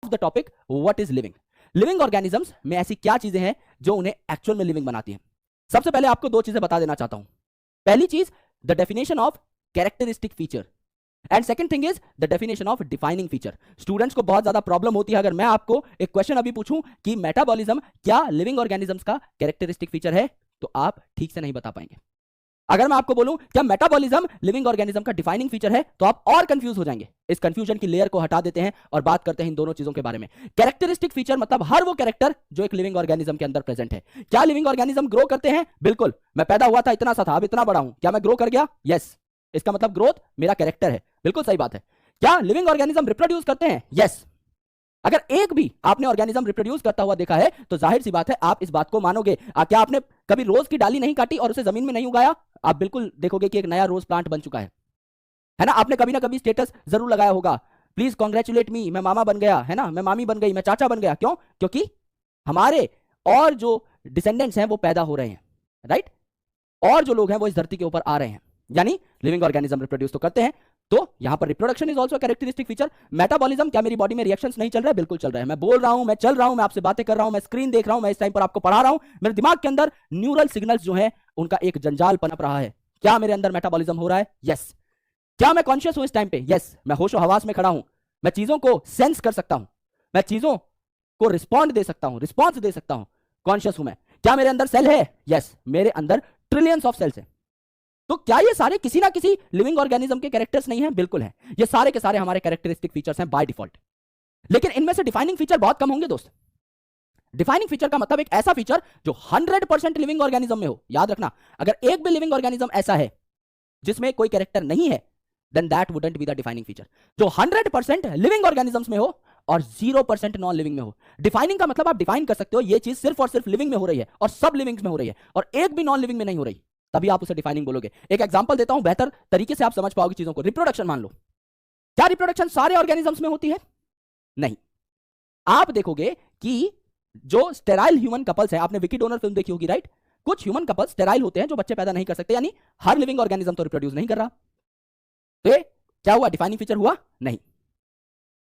The topic what is living. Living organisms में ऐसी क्या चीजें हैं जो उन्हें एक्चुअल में लिविंग बनाती हैं। सबसे पहले आपको दो चीजें बता देना चाहता हूं। पहली चीज the definition of characteristic feature and second thing is the definition of defining feature. Students को बहुत ज्यादा प्रॉब्लम होती है अगर मैं आपको एक क्वेश्चन अभी पूछूं कि मेटाबॉलिज्म क्या लिविंग ऑर्गेनिजम्स का कैरेक्टरिस्टिक फीचर है, तो आप ठीक से नहीं बता पाएंगे। अगर मैं आपको बोलूं क्या मेटाबॉलिज्म लिविंग ऑर्गेनिज्म का डिफाइनिंग फीचर है, तो आप और कंफ्यूज हो जाएंगे। इस कंफ्यूजन की लेयर को हटा देते हैं और बात करते हैं इन दोनों चीजों के बारे में। कैरेक्टरिस्टिक फीचर मतलब हर वो कैरेक्टर जो एक लिविंग ऑर्गेनिज्म के अंदर प्रेजेंट है। क्या लिविंग ऑर्गेनिज्म ग्रो करते हैं? बिल्कुल। मैं पैदा हुआ था इतना सा था, अब इतना बड़ा हूं, क्या मैं ग्रो कर गया? यस। इसका मतलब ग्रोथ मेरा कैरेक्टर है, बिल्कुल सही बात है। क्या लिविंग ऑर्गेनिज्म रिप्रोड्यूस करते हैं? यस। अगर एक भी आपने ऑर्गेनिज्म रिप्रोड्यूस करता हुआ देखा है तो जाहिर सी बात है आप इस बात को मानोगे। क्या आपने कभी रोज की डाली नहीं काटी और उसे जमीन में नहीं उगाया? आप बिल्कुल देखोगे कि एक नया रोज प्लांट बन चुका है ना। आपने कभी ना कभी स्टेटस जरूर लगाया होगा, प्लीज कॉन्ग्रेचुलेट मी, मैं मामा बन गया, है ना, मैं मामी बन गई, मैं चाचा बन गया। क्यों? क्योंकि हमारे और जो डिसेंडेंट्स हैं वो पैदा हो रहे हैं, राइट, और जो लोग हैं वो इस धरती के ऊपर आ रहे हैं, यानी लिविंग ऑर्गेनिज्म रिप्रोड्यूस तो करते हैं। तो यहां पर reproduction is also characteristic feature. Metabolism, क्या मेरी बॉडी में रिएक्शंस नहीं चल रहा है? बिल्कुल चल रहा है। मैं बोल रहा हूं, मैं चल रहा हूं, मैं आपसे बातें कर रहा हूं, मैं स्क्रीन देख रहा हूं, मैं इस टाइम पर आपको पढ़ा रहा हूं, मेरे दिमाग के अंदर न्यूरल सिग्नल्स जो है उनका एक जंजाल पनप रहा है। क्या मेरे अंदर मेटाबॉलिज्म हो रहा है? यस। क्या मैं कॉन्शियस हूं इस टाइम पे? यस। मैं होशो हवास में खड़ा हूं, मैं चीजों को सेंस कर सकता हूं, मैं चीजों को रिस्पॉन्ड दे सकता हूं, रिस्पॉन्स दे सकता हूं, कॉन्शियस हूं मैं। क्या मेरे अंदर सेल है? यस। मेरे अंदर ट्रिलियंस ऑफ सेल्स है। तो क्या ये सारे किसी ना किसी लिविंग ऑर्गेनिज्म के कैरेक्टर्स नहीं हैं? बिल्कुल हैं। ये सारे के सारे हमारे कैरेक्टरिस्टिक फीचर्स हैं बाय डिफॉल्ट। लेकिन इनमें से डिफाइनिंग फीचर बहुत कम होंगे दोस्त। डिफाइनिंग फीचर का मतलब एक ऐसा फीचर जो 100% लिविंग ऑर्गेनिज्म में हो। याद रखना, अगर एक भी लिविंग ऑर्गेनिज्म ऐसा है जिसमें कोई कैरेक्टर नहीं है, then that wouldn't be the defining feature. जो 100% लिविंग ऑर्गेनिजम्स में हो और 0% नॉन लिविंग में हो। डिफाइनिंग का मतलब आप डिफाइन कर सकते हो ये चीज सिर्फ और सिर्फ लिविंग में हो रही है और सब लिविंग्स में हो रही है और एक भी नॉन लिविंग में नहीं हो रही, तभी आप उसे डिफाइनिंग बोलोगे। एक एग्जांपल देता हूं, बेहतर तरीके से आप समझ पाओगे चीजों को। रिप्रोडक्शन मान लो। क्या रिप्रोडक्शन सारे ऑर्गेनिजम्स में होती है? नहीं। आप देखोगे कि जो स्टेराइल ह्यूमन कपल्स हैं, आपने विकी डोनर फिल्म देखी होगी, राइट? कुछ ह्यूमन कपल्स स्टेराइल होते हैं जो बच्चे पैदा नहीं कर सकते, यानी हर लिविंग ऑर्गेनिज्म तो रिप्रोड्यूस नहीं कर रहा। तो ये क्या हुआ? डिफाइनिंग फीचर हुआ? नहीं।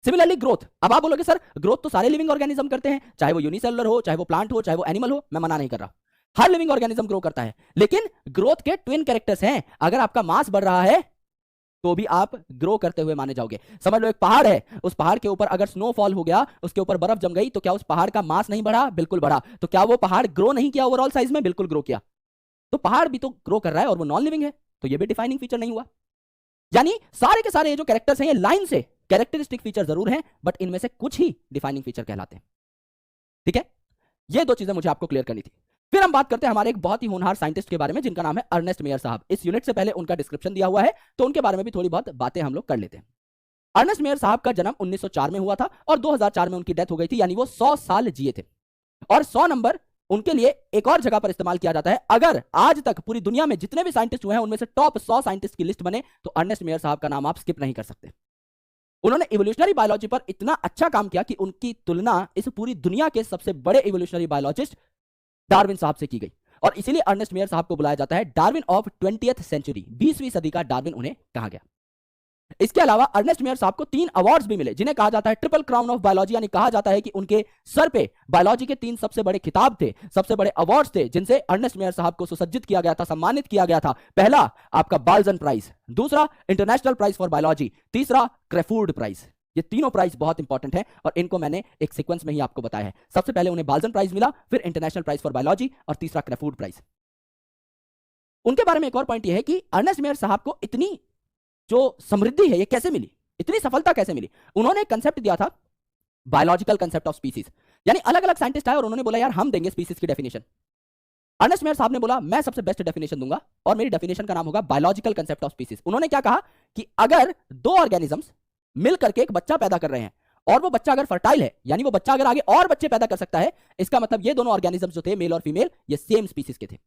Similarly growth. अब आप बोलोगे सर ग्रोथ तो सारे लिविंग ऑर्गेनिज्म करते हैं, चाहे वो यूनिसेलुलर हो, चाहे वो प्लांट हो, चाहे वो एनिमल हो। मैं मना नहीं कर रहा, हर लिविंग ऑर्गेनिज्म ग्रो करता है, लेकिन ग्रोथ के ट्विन कैरेक्टर्स हैं। अगर आपका मास बढ़ रहा है तो भी आप ग्रो करते हुए माने जाओगे। समझ लो एक पहाड़ है, उस पहाड़ के ऊपर अगर स्नोफॉल हो गया, उसके ऊपर बर्फ जम गई, तो क्या उस पहाड़ का मास नहीं बढ़ा? बिल्कुल बढ़ा। तो क्या वो पहाड़ ग्रो नहीं किया ओवरऑल साइज में? बिल्कुल ग्रो किया। तो पहाड़ भी तो ग्रो कर रहा है और वो नॉन लिविंग है, तो ये भी डिफाइनिंग फीचर नहीं हुआ। यानी सारे के सारे ये जो कैरेक्टर्स हैं ये लाइन से कैरेक्टरिस्टिक फीचर जरूर हैं, बट इनमें से कुछ ही डिफाइनिंग फीचर कहलाते हैं। ठीक है, ये दो चीजें मुझे आपको क्लियर करनी थी। फिर हम बात करते हैं हमारे एक बहुत ही होनहार साइंटिस्ट के बारे में जिनका नाम है अर्नेस्ट मेयर साहब। इस यूनिट से पहले उनका डिस्क्रिप्शन दिया हुआ है, तो उनके बारे में भी थोड़ी बहुत बातें हम लोग कर लेते हैं। अर्नेस्ट मेयर साहब का जन्म 1904 में हुआ था और 2004 में उनकी डेथ हो गई थी, यानी वो 100 साल जिए थे। और 100 नंबर उनके लिए एक और जगह पर इस्तेमाल किया जाता है। अगर आज तक पूरी दुनिया में जितने भी साइंटिस्ट हुए हैं उनमें से टॉप 100 साइंटिस्ट की लिस्ट बने तो अर्नेस्ट मेयर साहब का नाम आप स्किप नहीं कर सकते। उन्होंने इवोल्यूशनरी बायोलॉजी पर इतना अच्छा काम किया कि उनकी तुलना इस पूरी दुनिया के सबसे बड़े इवोल्यूशनरी बायोलॉजिस्ट डार्विन साहब से की गई और इसीलिए अर्नेस्ट मेयर साहब को बुलाया जाता है डार्विन ऑफ 20th सेंचुरी। 20वीं सदी का डार्विन उन्हें कहा गया। इसके अलावा अर्नेस्ट मेयर साहब को 3 अवार्ड्स भी मिले जिन्हें कहा जाता है ट्रिपल क्राउन ऑफ बायोलॉजी, यानी कहा जाता है कि उनके सर पे बायोलॉजी के 3 सबसे बड़े खिताब थे, सबसे बड़े अवार्ड्स थे जिनसे अर्नेस्ट मेयर साहब को सुसज्जित किया गया था, सम्मानित किया गया था। पहला आपका बाल्जन प्राइज, दूसरा इंटरनेशनल प्राइज फॉर बायोलॉजी, तीसरा क्रेफूर्ड प्राइज। ये तीनों प्राइज बहुत इंपॉर्टेंट हैं और इनको मैंने एक सीक्वेंस में ही आपको बताया है। सबसे पहले उन्हें बाल्जन प्राइज मिला, फिर इंटरनेशनल प्राइज फॉर बायोलॉजी और तीसरा क्रेफूर्ड प्राइज। उनके बारे में एक और पॉइंट यह है कि अर्नेस्ट मेयर साहब को इतनी जो समृद्धि है ये कैसे मिली, इतनी सफलता कैसे मिली। उन्होंने एक कंसेप्ट दिया था, बायोलॉजिकल कंसेप्ट ऑफ स्पीसीज, यानी अलग अलग साइंटिस्ट आए और उन्होंने बोला यार हम देंगे स्पीसीज की डेफिनेशन। अर्नेस्ट मेयर साहब ने बोला मैं सबसे बेस्ट डेफिनेशन दूंगा और मेरी डेफिनेशन का नाम होगा बायोलॉजिकल कंसेप्ट ऑफ स्पीसीज। उन्होंने क्या कहा कि अगर 2 ऑर्गेनिजम्स मिल करके एक बच्चा पैदा कर रहे हैं और वो बच्चा अगर फर्टाइल है, यानी वो बच्चा अगर आगे और बच्चे पैदा कर सकता है, इसका मतलब ये दोनों ऑर्गेनिजम्स जो थे मेल और फीमेल, ये सेम स्पीसीज के थे।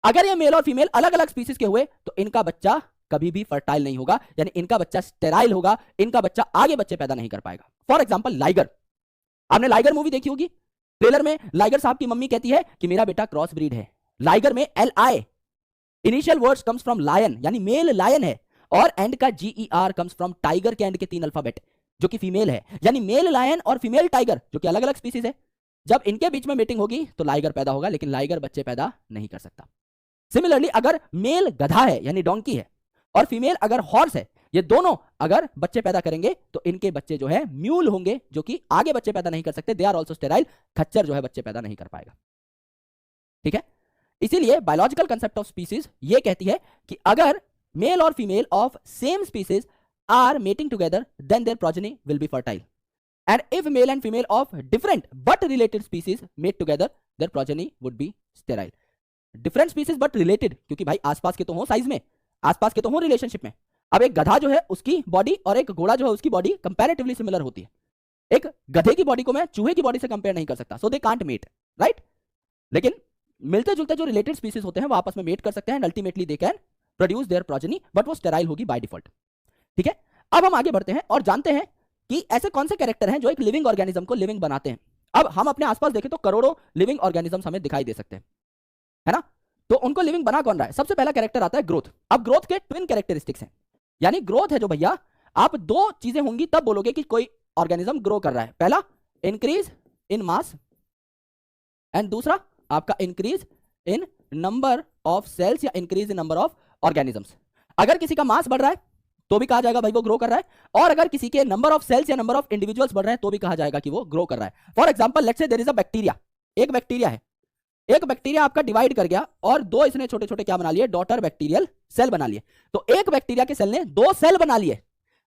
अगर ये मेल और फीमेल अलग अलग स्पीसीज के हुए तो इनका बच्चा कभी भी फर्टाइल नहीं होगा, यानी इनका बच्चा स्टेराइल होगा, इनका बच्चा आगे बच्चे पैदा नहीं कर पाएगा। फॉर एग्जांपल लाइगर, आपने लाइगर मूवी देखी होगी। ट्रेलर में लाइगर साहब की मम्मी कहती है कि मेरा बेटा क्रॉस ब्रीड है। लाइगर में LI initial words comes from lion, यानी मेल लायन है, और एंड का GER कम्स फ्रॉम टाइगर के एंड के 3 अल्फाबेट। जो कि फीमेल है, यानी मेल लायन और फीमेल टाइगर जो कि अलग अलग स्पीसीज है, जब इनके बीच में मीटिंग होगी तो लाइगर पैदा होगा, लेकिन लाइगर बच्चे पैदा नहीं कर सकता। सिमिलरली अगर मेल गधा है यानी डोंकी है और फीमेल अगर हॉर्स है, ये दोनों अगर बच्चे पैदा करेंगे तो इनके बच्चे जो है म्यूल होंगे, जो कि आगे बच्चे पैदा नहीं कर सकते, दे आर ऑल्सो स्टेराइल, खच्चर जो है बच्चे पैदा नहीं कर पाएगा। ठीक है, इसीलिए बायोलॉजिकल कंसेप्ट ऑफ स्पीसीज ये कहती है कि अगर मेल और female of same species are mating together then their progeny will be fertile, and if male and female of different but related species mate together their progeny would be sterile. Different species but related, क्योंकि भाई आसपास के तो हो size में, आसपास के तो हो रिलेशनशिप में। अब एक गधा जो है उसकी बॉडी और एक घोड़ा जो है उसकी बॉडी कंपैरेटिवली सिमिलर होती है। एक गधे की बॉडी को मैं चूहे की बॉडी से कंपेयर नहीं कर सकता, सो दे कांट मेट, राइट। लेकिन मिलते जुलते जो रिलेटेड स्पीसीज होते हैं वो आपस में मेट कर सकते हैं, ultimately they can produce their progeny, but वो स्टेराइल होगी बाय डिफॉल्ट। ठीक है, अब हम आगे बढ़ते हैं और जानते हैं कि ऐसे कौन से कैरेक्टर हैं जो एक लिविंग ऑर्गेनिज्म को लिविंग बनाते हैं। अब हम अपने आसपास देखें तो करोड़ों लिविंग ऑर्गेनिजम्स हमें दिखाई दे सकते हैं, है ना। तो उनको लिविंग बना कौन रहा है? सबसे पहला कैरेक्टर आता है ग्रोथ। अब ग्रोथ के ट्विन कैरेक्टरिस्टिक्स हैं, यानी ग्रोथ है जो भैया, आप दो चीजें होंगी तब बोलोगे कि कोई ऑर्गेनिज्म ग्रो कर रहा है। पहला इंक्रीज इन मास एंड दूसरा आपका increase in number of cells या increase in number of organisms. अगर किसी का मास बढ़ रहा है तो भी कहा जाएगा भाई वो ग्रो कर रहा है, और अगर किसी के नंबर ऑफ सेल्स या नंबर ऑफ इंडिविजुअल्स बढ़ रहे हैं तो भी कहा जाएगा कि वो ग्रो कर रहा है। For example let's say there is a bacteria, एक बैक्टीरिया है, एक बैक्टीरिया आपका डिवाइड कर गया और दो इसने छोटे छोटे क्या बना लिए, डॉटर बैक्टीरियल सेल बना लिए। तो एक बैक्टीरिया के सेल ने दो सेल बना लिए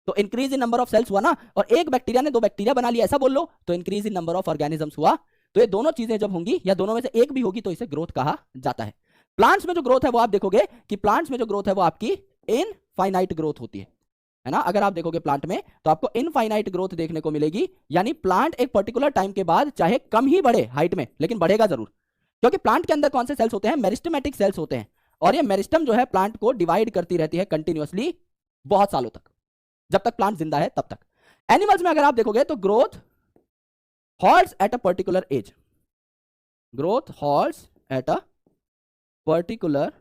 तो increase in number of cells हुआ ना, और एक बैक्टीरिया ने दो बैक्टीरिया बना लिया, ऐसा बोल लो, तो increase in number of organisms हुआ। तो ये दोनों चीजें जब होंगी या दोनों में से एक भी होगी तो इसे ग्रोथ कहा जाता है। प्लांट्स में जो ग्रोथ है वो आप देखोगे कि प्लांट्स में जो ग्रोथ है वो आपकी इनफाइनाइट ग्रोथ होती है ना। अगर आप देखोगे प्लांट में तो आपको इनफाइनाइट ग्रोथ देखने को मिलेगी, यानी प्लांट एक पर्टिकुलर टाइम के बाद चाहे कम ही बढ़े हाइट में, लेकिन बढ़ेगा जरूर, क्योंकि प्लांट के अंदर कौन से सेल्स होते हैं, मेरिस्टेमेटिक सेल्स होते हैं, और ये मेरिस्टम जो है प्लांट को डिवाइड करती रहती है कंटिन्यूअसली बहुत सालों तक, जब तक प्लांट जिंदा है तब तक। एनिमल्स में अगर आप देखोगे तो growth halts at a particular age, growth halts at a particular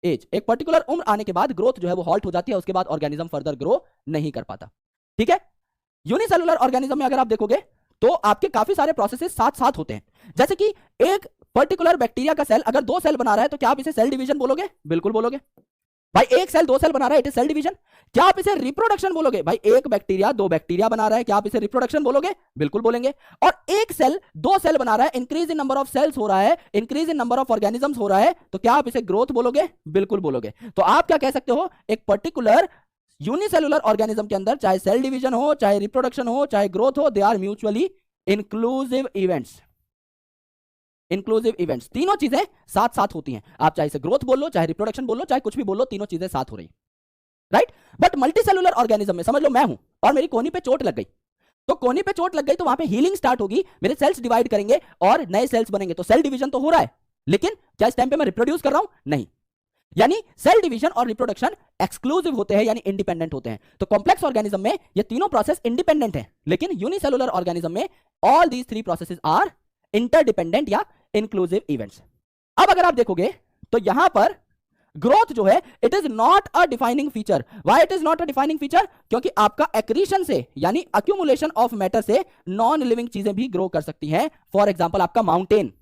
age, एक पर्टिकुलर उम्र आने के बाद ग्रोथ जो है वो हॉल्ट हो जाती है, उसके बाद ऑर्गेनिज्म फर्दर ग्रो नहीं कर पाता। ठीक है, यूनिसेलुलर ऑर्गेनिज्म में अगर आप देखोगे तो आपके काफी सारे प्रोसेसेस साथ साथ होते हैं, जैसे कि एक पर्टिकुलर बैक्टीरिया का सेल अगर दो सेल बना रहा है तो क्या आप इसे सेल डिवीजन बोलोगे? बिल्कुल बोलोगे। भाई एक सेल दो सेल बना रहा है, इट इज सेल डिवीजन। क्या आप इसे रिप्रोडक्शन बोलोगे? भाई एक बैक्टीरिया दो बैक्टीरिया बना रहा है, क्या आप इसे रिप्रोडक्शन बोलोगे? बिल्कुल बोलेंगे। और एक सेल दो सेल बना रहा है, increase in number of cells हो रहा है, increase in number of organisms हो रहा है, तो क्या आप इसे ग्रोथ बोलोगे? बिल्कुल बोलोगे। तो आप क्या कह सकते हो, एक पर्टिकुलर यूनिसेलुलर ऑर्गेनिज्म के अंदर चाहे सेल डिवीजन हो, चाहे रिप्रोडक्शन हो, चाहे ग्रोथ हो, they are mutually inclusive events. Inclusive events, तीनों चीजें साथ साथ होती हैं। आप चाहे इसे ग्रोथ बोल लो, चाहे रिप्रोडक्शन बोल लो, चाहे कुछ भी बोल लो, तीनों चीजें साथ हो रही, राइट। बट मल्टीसेलुलर ऑर्गेनिज्म में समझ लो मैं हूं और मेरी कोहनी पे चोट लग गई, तो कोहनी पे चोट लग गई तो वहां पे हीलिंग स्टार्ट होगी, मेरे सेल्स डिवाइड करेंगे और नए सेल्स बनेंगे, तो सेल डिवीजन तो हो रहा है, लेकिन क्या इस टाइम पे मैं रिप्रोड्यूस कर रहा हूं? नहीं। यानी सेल डिवीजन और रिप्रोडक्शन एक्सक्लूसिव होते हैं, यानी इंडिपेंडेंट होते हैं। तो कॉम्प्लेक्स ऑर्गेनिज्म में ये तीनों प्रोसेस इंडिपेंडेंट हैं, लेकिन यूनिसेलुलर ऑर्गेनिज्म में all these three processes are interdependent या इंक्लूसिव इवेंट्स। अब अगर आप देखोगे तो यहां पर ग्रोथ जो है it is not a defining feature. Why it is not a defining feature? क्योंकि आपका एक्रीशन से यानी अक्यूमुलेशन ऑफ मैटर से नॉन लिविंग चीजें भी ग्रो कर सकती हैं। फॉर एग्जांपल आपका माउंटेन,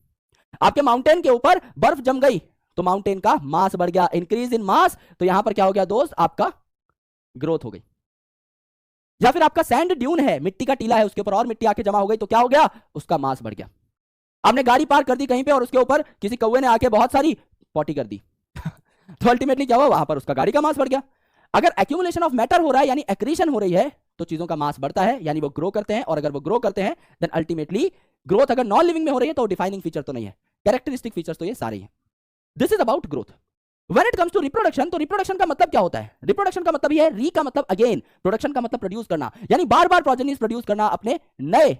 आपके माउंटेन के ऊपर बर्फ जम गई तो माउंटेन का मास बढ़ गया, इंक्रीज इन मास, तो यहां पर क्या हो गया दोस्त, आपका ग्रोथ हो गई। या फिर आपका सैंड ड्यून है, मिट्टी का टीला है, उसके ऊपर और मिट्टी आके जमा हो गई तो क्या हो गया, उसका मास बढ़ गया। आपने गाड़ी पार्क कर दी कहीं पे और उसके ऊपर किसी कौवे ने आके बहुत सारी पॉटी कर दी तो अल्टीमेटली क्या हुआ, वहां पर उसका गाड़ी का मास बढ़ गया। अगर एक्यूमुलेशन ऑफ मैटर हो रहा है यानी एक्रीशन हो रही है तो चीजों का मास बढ़ता है, यानी वो ग्रो करते हैं, और अगर वो ग्रो करते हैं देन अल्टीमेटली ग्रोथ अगर नॉन लिविंग में हो रही है तो डिफाइनिंग फीचर तो नहीं है, कैरेक्टरिस्टिक फीचर्स तो ये सारे हैं। This is about growth. When it comes to reproduction, तो रिप्रोडक्शन का मतलब क्या होता है? रिप्रोडक्शन का मतलब ये है, री का मतलब अगेन, प्रोडक्शन का मतलब प्रोड्यूस करना, यानी बार बार प्रोजेनीज प्रोड्यूस करना, अपने नए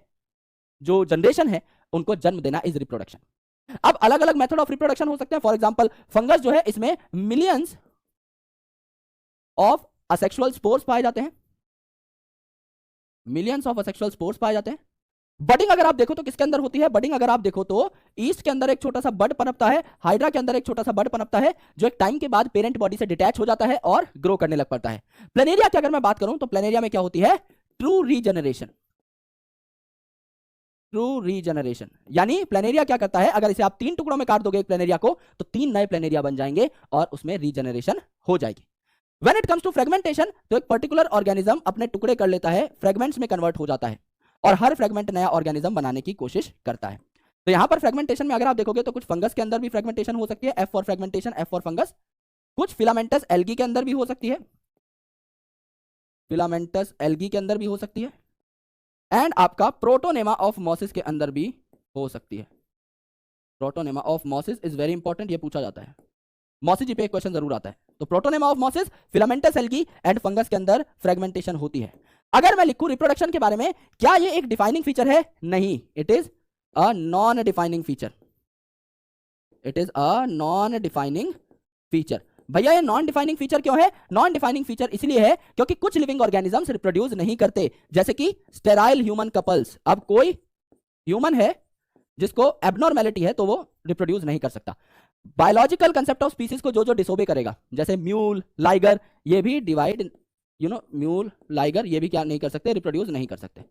जो जनरेशन है उनको जन्म देना इज रिप्रोडक्शन। अब अलग अलग मेथड ऑफ रिप्रोडक्शन हो सकते हैं। फॉर एग्जांपल फंगस जो है इसमें मिलियंस ऑफ असेक्सुअल स्पोर्स पाए जाते हैं, मिलियंस ऑफ असेक्सुअल स्पोर्स पाए जाते हैं। बडिंग अगर आप देखो तो किसके अंदर होती है? बडिंग अगर आप देखो तो ईस्ट के अंदर एक छोटा सा बड पनपता है, हाइड्रा के अंदर एक छोटा सा बड पनपता है, जो एक टाइम के बाद पेरेंट बॉडी से डिटैच हो जाता है और ग्रो करने लग पड़ता है। प्लेनेरिया की अगर मैं बात करूं तो प्लेनेरिया में क्या होती है? True regeneration. ट्रू रीजनरेशन यानी प्लेनेरिया क्या करता है, अगर इसे आप 3 टुकड़ों में काट दोगे एक प्लेनेरिया को, तो 3 नए प्लेनेरिया बन जाएंगे और उसमें रीजनरेशन हो जाएगी। When it comes to fragmentation, तो एक पर्टिकुलर ऑर्गेनिज्म अपने टुकड़े कर लेता है, फ्रेगमेंट्स में कन्वर्ट हो जाता है और हर फ्रेगमेंट नया ऑर्गेनिज्म बनाने की कोशिश करता है। तो यहां पर फ्रेगमेंटेशन में अगर आप देखोगे तो कुछ फंगस के अंदर भी फ्रेगमेंटेशन हो सकती है, F for fragmentation, F for fungus. कुछ फिलामेंटस एल्गी के अंदर भी हो सकती है, फिलामेंटस एल्गी के अंदर भी हो सकती है, एंड आपका प्रोटोनेमा ऑफ मॉसिस के अंदर भी हो सकती है। Protonema of mosses is very important, ये पूछा जाता है, मॉसिजी पे एक क्वेश्चन जरूर आता है। तो protonema of mosses, filamentous algae and fungus के अंदर फ्रेगमेंटेशन होती है। अगर मैं लिखूं रिप्रोडक्शन के बारे में, क्या ये एक डिफाइनिंग फीचर है? नहीं, it is a non defining feature. It is a non defining feature. भैया ये नॉन डिफाइनिंग फीचर क्यों है? नॉन डिफाइनिंग फीचर इसलिए है क्योंकि कुछ लिविंग ऑर्गेनिजम्स रिप्रोड्यूस नहीं करते, जैसे कि स्टेराइल ह्यूमन कपल्स। अब कोई ह्यूमन है जिसको एबनॉर्मेलिटी है तो वो रिप्रोड्यूस नहीं कर सकता। बायोलॉजिकल कंसेप्ट ऑफ स्पीसीज को जो जो डिसोबे करेगा, जैसे म्यूल, लाइगर, ये भी डिवाइड, म्यूल, लाइगर, ये भी क्या नहीं कर सकते? रिप्रोड्यूस नहीं कर सकते।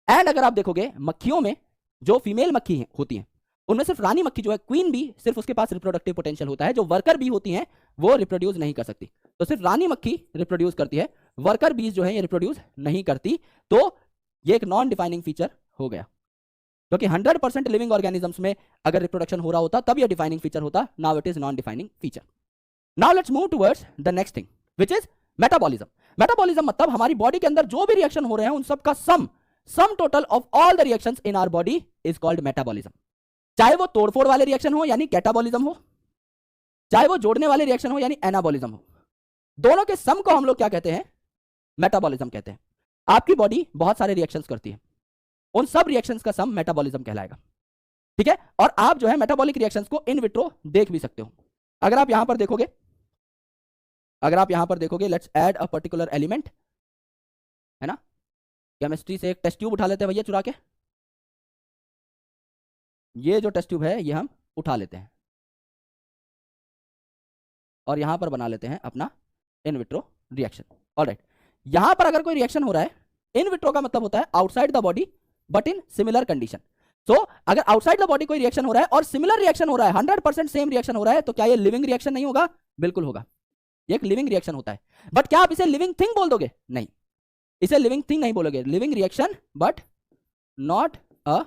एंड अगर आप देखोगे मक्खियों में जो फीमेल मक्खी होती हैं, उनमें सिर्फ रानी मक्खी जो है, क्वीन बी, सिर्फ उसके पास रिप्रोडक्टिव पोटेंशियल होता है। जो वर्कर बी होती हैं वो रिप्रोड्यूस नहीं कर सकती, तो सिर्फ रानी मक्खी रिप्रोड्यूस करती है, वर्कर बीज जो है ये रिप्रोड्यूस नहीं करती। तो ये एक नॉन डिफाइनिंग फीचर हो गया, क्योंकि 100% लिविंग ऑर्गेनिजम्स में अगर रिप्रोडक्शन हो रहा होता तब ये डिफाइनिंग फीचर होता। Now it is non defining feature. Now let's move towards the next thing which is metabolism. Metabolism मतलब हमारी बॉडी के अंदर जो भी रिएक्शन हो रहे हैं उन सब का sum total of all the reactions in our body is called metabolism. चाहे वो तोड़फोड़ वाले रिएक्शन हो यानी कैटाबॉलिज्म हो, चाहे वो जोड़ने वाले रिएक्शन हो यानी एनाबॉलिज्म हो, दोनों के सम को हम लोग क्या कहते हैं? मेटाबॉलिज्म कहते हैं। आपकी बॉडी बहुत सारे रिएक्शंस करती है, उन सब रिएक्शंस का सम मेटाबॉलिज्म कहलाएगा, ठीक है। और आप जो है मेटाबॉलिक रिएक्शंस को इन विट्रो देख भी सकते हो। अगर आप यहां पर देखोगे, let's add a particular element, है ना। केमिस्ट्री से एक टेस्ट ट्यूब उठा लेते हैं भैया चुरा के। ये जो टेस्ट ट्यूब है ये हम उठा लेते हैं और यहां पर बना लेते हैं अपना इन विट्रो रिएक्शन। ऑलराइट, यहां पर अगर कोई रिएक्शन हो रहा है, इन विट्रो का मतलब होता है outside the body but in similar condition. So अगर आउटसाइड द बॉडी कोई रिएक्शन हो रहा है और सिमिलर रिएक्शन हो रहा है, 100% सेम रिएक्शन हो रहा है, तो क्या ये लिविंग रिएक्शन नहीं होगा? बिल्कुल होगा, ये एक लिविंग रिएक्शन होता है। बट क्या आप इसे लिविंग थिंग बोल दोगे? नहीं, इसे लिविंग थिंग नहीं बोलोगे। Living reaction but not a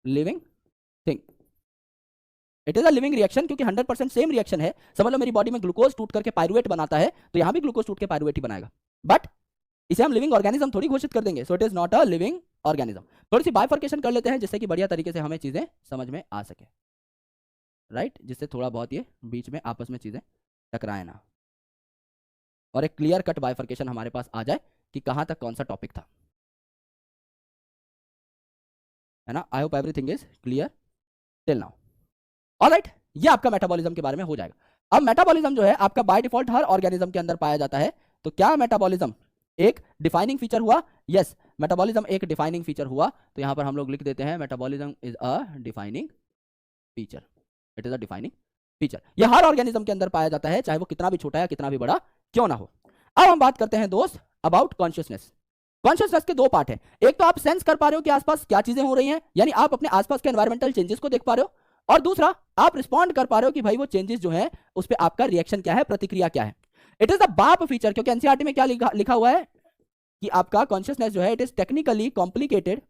living thing. It is a living reaction क्योंकि 100% सेम रिएक्शन है। समझ लो मेरी बॉडी में ग्लूकोज टूट करके पायरुवेट बनाता है, तो यहां भी ग्लूकोज टूट के पायरुवेट ही बनाएगा, बट इसे हम लिविंग ऑर्गेनिज्म थोड़ी घोषित कर देंगे। So it is not a living organism. थोड़ी सी बाइफर्केशन कर लेते हैं जिससे कि बढ़िया तरीके से हमें चीजें समझ में आ सके, राइट, जिससे थोड़ा बहुत ये बीच में आपस में चीजें टकराए ना, और एक क्लियर कट बाइफर्केशन हमारे पास आ जाए कि कहां तक कौन सा टॉपिक था, है ना। I hope everything is clear till now. Alright, ये आपका मेटाबॉलिज्म के बारे में हो जाएगा। अब मेटाबॉलिज्म जो है आपका बाय डिफॉल्ट हर ऑर्गेनिज्म के अंदर पाया जाता है। तो क्या मेटाबॉलिज्म एक डिफाइनिंग फीचर हुआ? यस, मेटाबॉलिज्म एक डिफाइनिंग फीचर हुआ। तो यहां पर हम लोग लिख देते हैं metabolism is a defining feature. It is a defining feature. यह हर ऑर्गेनिज्म के अंदर पाया जाता है, चाहे वो कितना भी छोटा या कितना भी बड़ा क्यों ना हो। अब हम बात करते हैं दोस्त अबाउट कॉन्शियसनेस। कॉन्शियसनेस के दो पार्ट हैं। एक तो आप सेंस कर पा रहे हो कि आसपास क्या चीजें हो रही हैं, यानी आप अपने आसपास के एनवायरमेंटल चेंजेस को देख पा रहे हो, और दूसरा आप रिस्पॉन्ड कर पा रहे हो कि भाई वो चेंजेस जो है उस पर आपका रिएक्शन क्या है, प्रतिक्रिया क्या है। इट इज द बाप फीचर, क्योंकि एनसीईआरटी में क्या लिखा हुआ है कि आपका कॉन्शियसनेस जो है it is technically complicated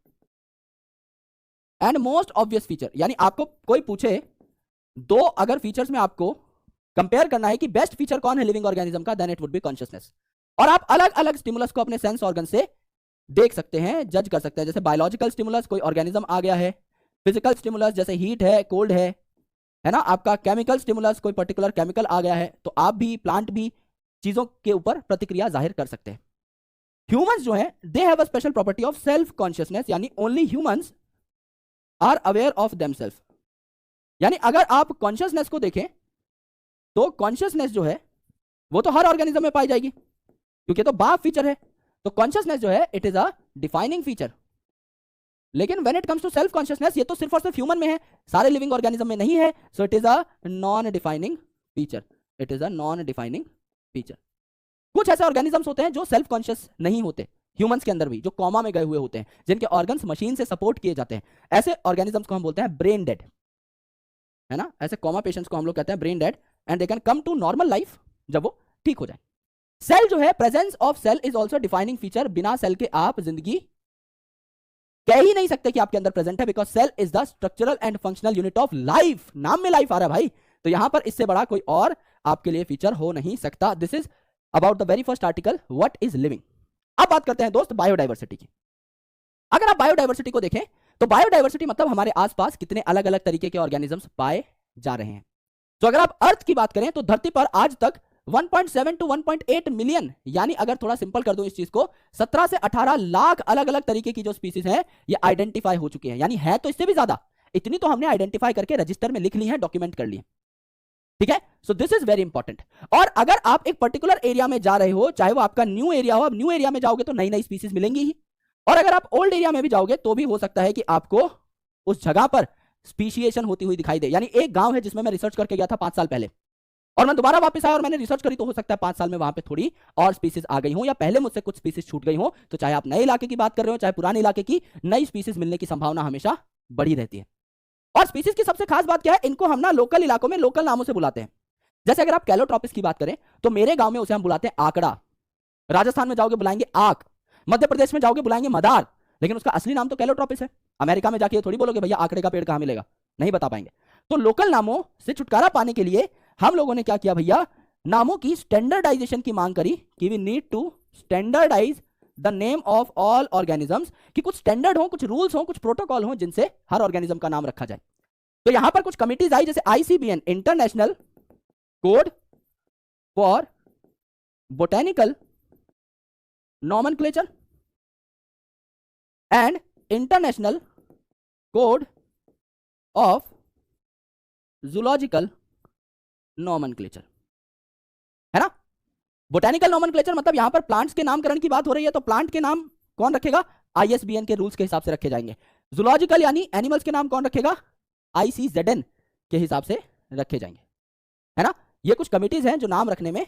and most obvious feature. यानी आपको कोई पूछे दो अगर फीचर्स में आपको कंपेयर करना है कि बेस्ट फीचर कौन है लिविंग ऑर्गेनिज्म का, then it would be consciousness. और आप अलग अलग स्टिमुलस को अपने सेंस ऑर्गन से देख सकते हैं, जज कर सकते हैं। जैसे बायोलॉजिकल स्टिमुलस, कोई ऑर्गेनिज्म आ गया है, फिजिकल स्टिमुलस जैसे हीट है, कोल्ड है ना, आपका केमिकल स्टिमुलस, कोई पर्टिकुलर केमिकल आ गया है, तो आप भी, प्लांट भी चीजों के ऊपर प्रतिक्रिया जाहिर कर सकते हैं। ह्यूमंस जो है they have a special property of self consciousness, यानी only humans are aware of themselves. यानी अगर आप कॉन्शियसनेस को देखें तो कॉन्शियसनेस जो है वो तो हर ऑर्गेनिज्म में पाई जाएगी क्योंकि तो बाप फीचर है। तो कॉन्शियसनेस जो है it is a defining feature. लेकिन when it comes to self consciousness, ये तो सिर्फ और सिर्फ ह्यूमन में है, सारे लिविंग ऑर्गेनिज्म में नहीं है। So it is a non defining feature, it is a non defining feature. कुछ ऐसे ऑर्गेनिजम्स होते हैं जो सेल्फ कॉन्शियस नहीं होते, ह्यूमंस के अंदर भी, जो कॉमा में गए हुए होते हैं, जिनके ऑर्गन्स मशीन से सपोर्ट किए जाते हैं, ऐसे ऑर्गेनिजम्स को हम बोलते हैं ब्रेन डेड, है ना। ऐसे कॉमा पेशेंट्स को हम लोग कहते हैं brain dead, and they can come to normal life जब वो ठीक हो जाए। सेल जो है, presence of cell is also defining feature. बिना सेल के आप जिंदगी कह ही नहीं सकते कि आपके अंदर प्रेजेंट है, because cell is the structural and functional unit of life. नाम में लाइफ आ रहा है भाई, तो यहां पर इससे बड़ा कोई और आपके लिए फीचर हो नहीं सकता। This is about the very first article, what is living. अब बात करते हैं दोस्त बायोडाइवर्सिटी की। अगर आप बायोडाइवर्सिटी को देखें तो बायोडाइवर्सिटी मतलब हमारे आसपास कितने अलग अलग तरीके के ऑर्गेनिजम्स पाए जा रहे हैं। तो अगर आप अर्थ की बात करें तो धरती पर आज तक 1.7 टू 1.8 मिलियन, यानी अगर थोड़ा सिंपल कर दूं इस चीज को, 17 से 18 लाख अलग अलग तरीके की जो स्पीसीज हैं ये आइडेंटिफाई हो चुकी हैं। यानी है तो इससे भी ज्यादा, इतनी तो हमने आइडेंटिफाई करके रजिस्टर में लिख ली है, डॉक्यूमेंट कर ली है, ठीक है। So this is very important. और अगर आप एक पर्टिकुलर एरिया में जा रहे हो, चाहे वो आपका न्यू एरिया हो, अब न्यू एरिया में जाओगे तो नई नई स्पीसीज मिलेंगी ही, और अगर आप ओल्ड एरिया में भी जाओगे तो भी हो सकता है कि आपको उस जगह पर स्पीशिएशन होती हुई दिखाई दे। यानी एक गांव है जिसमें मैं रिसर्च करके गया था 5 साल पहले, और मैं दोबारा वापस आया और मैंने रिसर्च करी, तो हो सकता है 5 साल में वहां पे थोड़ी और स्पीसीज आ गई हो, या पहले मुझसे कुछ स्पीसीज छूट गई हो। तो चाहे आप नए इलाके की बात कर रहे हो, चाहे पुराने इलाके की, नई स्पीसीज मिलने की संभावना हमेशा बढ़ी रहती है। और स्पीसीज की सबसे खास बात क्या है, इनको हम ना लोकल इलाकों में लोकल नामों से बुलाते हैं। जैसे अगर आप कैलोट्रोपिस की बात करें तो मेरे गांव में उसे हम बुलाते हैं आकड़ा, राजस्थान में जाओगे बुलाएंगे आक, मध्य प्रदेश में जाओगे बुलाएंगे मदार, लेकिन उसका असली नाम तो कैलोट्रोपिस है। अमेरिका में जाके थोड़ी बोलोगे भैया आकड़े का पेड़ कहां मिलेगा, नहीं बता पाएंगे। तो लोकल नामों से छुटकारा पाने के लिए हम लोगों ने क्या किया भैया, नामों की स्टैंडर्डाइजेशन की मांग करी कि we need to standardize the name of all organisms, कि कुछ स्टैंडर्ड हो, कुछ रूल्स हो, कुछ प्रोटोकॉल हो जिनसे हर ऑर्गेनिज्म का नाम रखा जाए। तो यहां पर कुछ कमिटीज आई, जैसे ICBN, international code for botanical nomenclature and international code of zoological nomenclature, है ना। बोटेनिकल नॉमेनक्लेचर मतलब यहां पर प्लांट्स के नामकरण की बात हो रही है, तो प्लांट के नाम कौन रखेगा, ISBN के रूल्स के हिसाब से रखे जाएंगे। जूलॉजिकल यानी एनिमल्स के नाम कौन रखेगा, ICZN के हिसाब से रखे जाएंगे, है ना। ये कुछ कमिटीज हैं जो नाम रखने में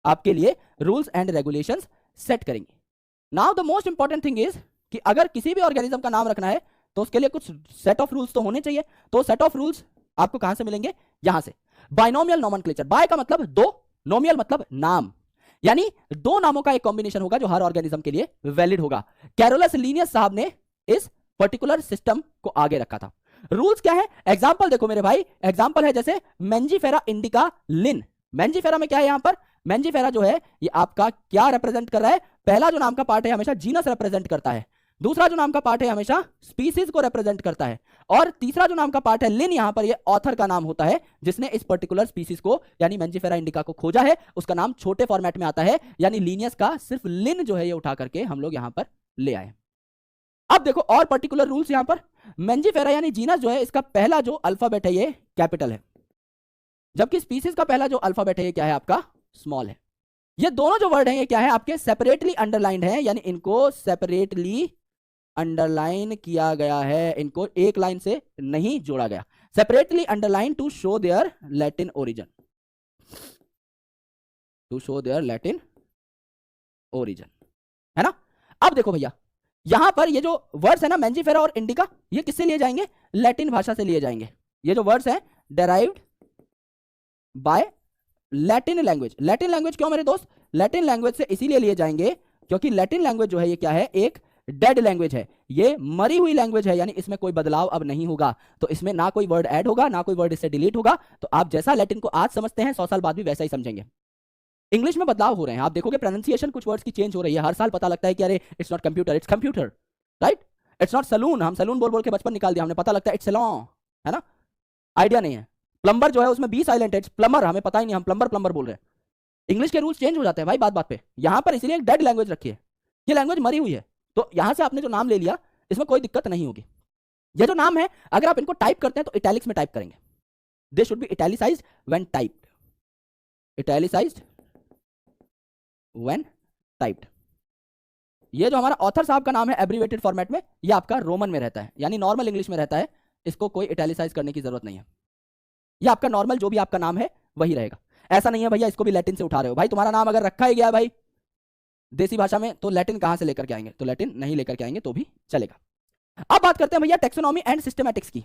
आपके लिए रूल्स एंड रेगुलेशंस सेट करेंगे। Now the most important thing is कि अगर किसी भी ऑर्गेनिज्म का नाम रखना है तो उसके लिए कुछ सेट ऑफ रूल्स तो होने चाहिए। तो सेट ऑफ रूल्स आपको कहां से मिलेंगे, यहां से। बाइनोमियल नॉमेनक्लेचर, बाय का मतलब दो, नोमियल मतलब नाम, यानी दो नामों का एक कॉम्बिनेशन होगा जो हर ऑर्गेनिज्म के लिए वैलिड होगा। कैरोलस लीनियस साहब ने इस पर्टिकुलर सिस्टम को आगे रखा था। रूल्स क्या है, एग्जांपल देखो मेरे भाई, एग्जांपल है जैसे मैंजीफेरा इंडिका लिन। मैंजीफेरा में क्या है, यहां पर मैंजीफेरा जो है ये आपका क्या रिप्रेजेंट कर रहा है, पहला जो नाम का पार्ट है हमेशा जीनस रिप्रेजेंट करता है, दूसरा जो नाम का पार्ट है हमेशा स्पीसीज को रिप्रेजेंट करता है, और तीसरा जो नाम का पार्ट है लिन, यहां पर ये ऑथर का नाम होता है जिसने इस पर्टिकुलर स्पीसीज को यानी मैंजीफेरा इंडिका को खोजा है, उसका नाम छोटे फॉर्मेट में आता है। यानी लीनियस का सिर्फ लिन जो है ये उठा करके हम लोग यहां पर ले आए। अब देखो और पर्टिकुलर रूल्स यहां पर, मैंजीफेरा यानी जीनस जो है इसका पहला जो अल्फाबेट है ये कैपिटल है, जबकि स्पीसीज का पहला जो अल्फाबेट है ये क्या है आपका स्मॉल है। ये दोनों जो वर्ड हैं ये क्या है आपके सेपरेटली अंडरलाइंड है, यानी इनको सेपरेटली अंडरलाइन किया गया है, इनको एक लाइन से नहीं जोड़ा गया। Separately underline to show their Latin origin, to show their Latin origin, है ना। अब देखो भैया यहां पर ये जो वर्ड्स है ना मैंजीफेरा और इंडिका, ये किससे लिए जाएंगे, लैटिन भाषा से लिए जाएंगे। ये जो वर्ड्स हैं derived by Latin language. Latin language क्यों मेरे दोस्त, लैटिन लैंग्वेज से इसीलिए लिए जाएंगे क्योंकि लैटिन लैंग्वेज जो है ये क्या है, एक डेड लैंग्वेज है, ये मरी हुई लैंग्वेज है, यानी इसमें कोई बदलाव अब नहीं होगा। तो इसमें ना कोई वर्ड ऐड होगा ना कोई वर्ड इससे डिलीट होगा। तो आप जैसा लैटिन को आज समझते हैं 100 साल बाद भी वैसा ही समझेंगे। इंग्लिश में बदलाव हो रहे हैं, आप देखोगे प्रोनाउंसिएशन कुछ वर्ड्स की चेंज हो रही है, हर साल पता लगता है कि अरे it's not computer it's computer, right. It's not saloon, हम सलून बोल बोल के बचपन निकाल दिया हमने, पता लगता है इट्स सैलून, है ना, आइडिया नहीं है। प्लम्बर जो है उसमें 20 साइलेंट है, प्लम्बर, हमें पता ही नहीं, हम प्लम्बर प्लम्बर बोल रहे हैं। इंग्लिश के रूल्स चेंज हो जाते हैं भाई बात बात पे। यहां पर इसीलिए एक डेड लैंग्वेज रखी है, ये लैंग्वेज मरी हुई है। तो यहां से आपने जो नाम ले लिया इसमें कोई दिक्कत नहीं होगी। ये जो नाम है अगर आप इनको टाइप करते हैं तो इटैलिक्स में टाइप करेंगे, they should be italicised when typed, italicised when typed. ये जो हमारा ऑथर साहब का नाम है एब्रीवेटेड फॉर्मेट में, ये आपका रोमन में रहता है, यानी नॉर्मल इंग्लिश में रहता है, इसको कोई इटैलिसाइज करने की जरूरत नहीं है। ये आपका नॉर्मल जो भी आपका नाम है वही रहेगा। ऐसा नहीं है भैया इसको भी लैटिन से उठा रहे हो, भाई तुम्हारा नाम अगर रखा ही गया है भाई देसी भाषा में तो लैटिन कहां से लेकर के आएंगे, तो लैटिन नहीं लेकर के आएंगे तो भी चलेगा। अब बात करते हैं भैया टेक्सोनॉमी एंड सिस्टमैटिक्स की।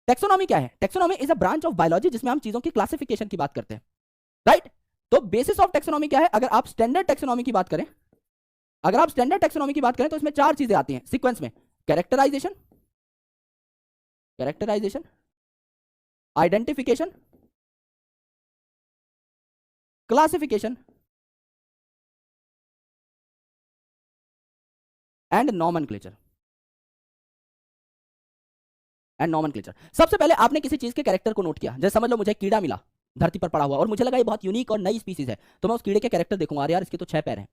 टेक्सोनॉमी क्या है? Taxonomy is a branch of biology जिसमें हम चीजों की क्लासिफिकेशन की बात करते हैं, राइट? तो बेसिस ऑफ टेक्सोनॉमी क्या है? अगर आप स्टैंडर्ड टेक्सोनॉमी की बात करें, अगर आप स्टैंडर्ड टेक्सोनॉमी की बात करें तो इसमें 4 चीजें आती हैं सीक्वेंस में। Characterization, characterization, identification, classification and nomenclature. सबसे पहले आपने किसी चीज के कैरेक्टर को नोट किया, जैसे समझ लो मुझे कीड़ा मिला धरती पर पड़ा हुआ और मुझे लगा ये बहुत यूनिक और नई स्पीसीज है, तो मैं उस कीड़े के कैरेक्टर देखूंगा, अरे यार इसके तो 6 पैर हैं,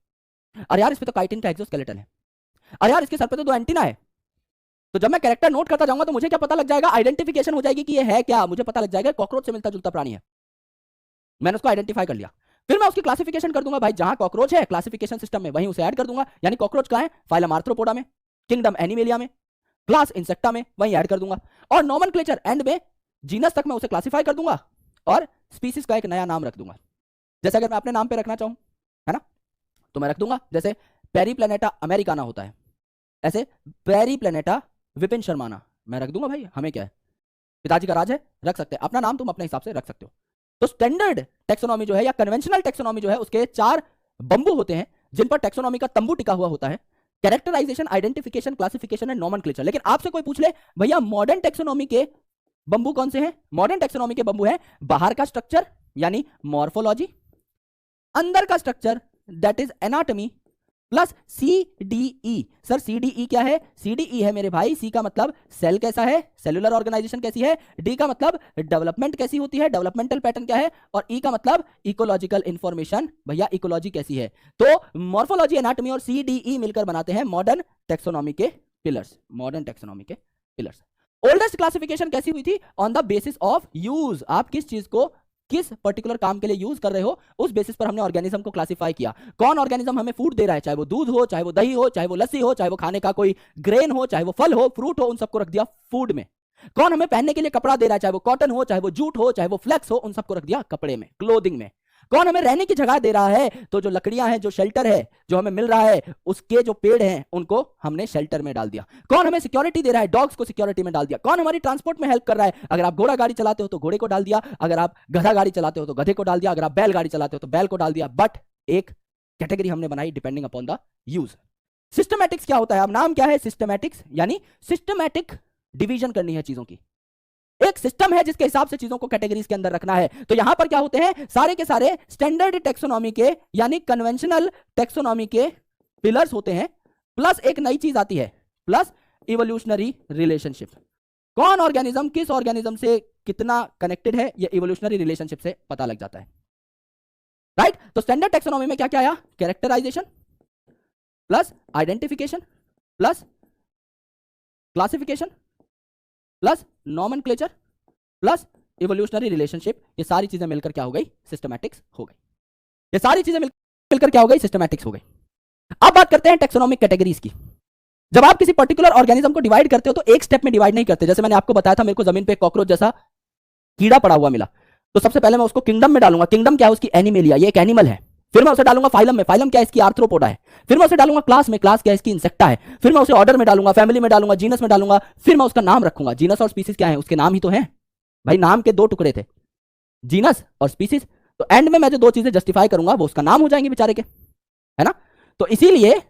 अरे यार इस पे तो काइटिन का एक्सोस्केलेटन है, अरे यार इसके सर पे तो 2 एंटीना है। तो जब मैं कैरेक्टर नोट करता जाऊंगा तो मुझे क्या पता लग जाएगा? आइडेंटिफिकेशन हो जाएगी कि ये है क्या, मुझे पता लग जाएगा कॉकरोच से मिलता जुलता प्राणी है, मैंने उसको आइडेंटिफाई कर लिया। फिर मैं उसकी क्लासिफिकेशन कर दूंगा, भाई जहां कॉकरोच है क्लासिफिकेशन सिस्टम में वहीं उसे ऐड कर दूंगा, यानी कॉकरोच कहां है? फाइलम आर्थ्रोपोडा में, किंगडम एनिमेलिया में, क्लास इंसेक्टा में, वहीं ऐड कर दूंगा। और नॉमेनक्लेचर एंड में जीनस तक मैं उसे क्लासिफाई कर दूंगा और स्पीसीज का एक नया नाम रख दूंगा। जैसे अगर मैं अपने नाम पे रखना चाहूं, है ना, तो मैं रख दूंगा जैसे पेरीप्लेनेटा अमेरिकाना होता है, ऐसे पेरीप्लेनेटा विपिन शर्माना मैं रख दूंगा। भाई हमें क्या है, पिताजी का राज है, रख सकते हैं अपना नाम, तुम अपने हिसाब से रख सकते हो। तो स्टैंडर्ड टेक्सोनॉमी जो है या कन्वेंशनल टेक्सोनॉमी जो है उसके 4 बंबू होते हैं जिन पर टेक्सोनॉमी का तंबू टिका हुआ होता है। Characterization, identification, classification and nomenclature. लेकिन आपसे कोई पूछ ले भैया मॉडर्न टेक्सोनॉमी के बंबू कौन से हैं? मॉडर्न टेक्सोनॉमी के बंबू है बाहर का स्ट्रक्चर यानी मॉर्फोलॉजी, अंदर का structure that is anatomy, plus CDE। Sir CDE क्या है? CDE है मेरे भाई, C का मतलब सेल कैसा है, सेलुलर ऑर्गेनाइजेशन कैसी है, D का मतलब डेवलपमेंट कैसी होती है, डेवलपमेंटल पैटर्न क्या है, और E का मतलब इकोलॉजिकल इंफॉर्मेशन, भैया इकोलॉजी कैसी है। तो मॉर्फोलॉजी, एनाटॉमी और CDE मिलकर बनाते हैं मॉडर्न टेक्सोनॉमी के पिलर्स, मॉडर्न टेक्सोनॉमी के पिलर्स। ओल्डेस्ट क्लासिफिकेशन कैसी हुई थी? On the basis of use, आप किस चीज को किस पर्टिकुलर काम के लिए यूज कर रहे हो उस बेसिस पर हमने ऑर्गेनिज्म को क्लासिफाई किया। कौन ऑर्गेनिज्म हमें फूड दे रहा है, चाहे वो दूध हो, चाहे वो दही हो, चाहे वो लस्सी हो, चाहे वो खाने का कोई ग्रेन हो, चाहे वो फल हो, फ्रूट हो, उन सबको रख दिया फूड में। कौन हमें पहनने के लिए कपड़ा दे रहा है, चाहे वो कॉटन हो, चाहे वो जूट हो, चाहे वो फ्लेक्स हो, उन सबको रख दिया कपड़े में, क्लोथिंग में। कौन हमें रहने की जगह दे रहा है, तो जो लकड़ियां हैं, जो शेल्टर है जो हमें मिल रहा है, उसके जो पेड़ हैं उनको हमने शेल्टर में डाल दिया। कौन हमें सिक्योरिटी दे रहा है, डॉग्स को सिक्योरिटी में डाल दिया। कौन हमारी ट्रांसपोर्ट में हेल्प कर रहा है, अगर आप घोड़ा गाड़ी चलाते हो तो घोड़े को डाल दिया, अगर आप गधा गाड़ी चलाते हो तो गधे को डाल दिया, अगर आप बैल गाड़ी चलाते हो तो बैल को डाल दिया। बट एक कैटेगरी हमने बनाई depending upon the use. Systematics क्या होता है? अब नाम क्या है सिस्टमैटिक्स, यानी सिस्टमैटिक डिवीजन करनी है चीजों की। एक सिस्टम है जिसके हिसाब से चीजों को कैटेगरीज के अंदर रखना है। तो यहां पर क्या होते हैं, सारे के सारे स्टैंडर्ड टेक्सोनॉमी के यानी कन्वेंशनल टेक्सोनॉमी के पिलर्स होते हैं, प्लस एक नई चीज आती है, प्लस इवोल्यूशनरी रिलेशनशिप। कौन ऑर्गेनिज्म किस ऑर्गेनिज्म से कितना कनेक्टेड है, यह इवोल्यूशनरी रिलेशनशिप से पता लग जाता है, राइट? तो स्टैंडर्ड टेक्सोनॉमी में क्या क्या आया? Characterization plus identification plus classification plus nomenclature plus evolutionary relationship. ये सारी चीजें मिलकर क्या हो गई? सिस्टमैटिक्स हो गई। ये सारी चीजें मिलकर क्या हो गई? सिस्टमैटिक्स हो गई। अब बात करते हैं टेक्सोनॉमिक कैटेगरीज की। जब आप किसी पर्टिकुलर ऑर्गेनिज्म को डिवाइड करते हो तो एक स्टेप में डिवाइड नहीं करते। जैसे मैंने आपको बताया था, मेरे को जमीन पे कॉकरोच जैसा कीड़ा पड़ा हुआ मिला, तो सबसे पहले मैं उसको किंगडम में डालूंगा। किंगडम क्या है? उसकी एनिमेलिया, ये एक एनिमल है। फिर मैं उसे डालूंगा फाइलम में, फाइलम क्या है? इसकी आर्थ्रोपोडा है। फिर मैं उसे डालूंगा क्लास में, क्लास क्या है? इसकी इंसेक्टा है। फिर मैं उसे ऑर्डर में डालूंगा, फैमिली में डालूंगा, जीनस में डालूंगा। फिर मैं उसका नाम रखूंगा। जीनस और स्पीसीज क्या है? उसके नाम ही तो है भाई, नाम के 2 टुकड़े थे, जीनस और स्पीसीज। तो एंड में मैं जो 2 चीजें जस्टिफाई करूंगा वो उसका नाम हो जाएंगे बेचारे के, है ना? तो इसीलिए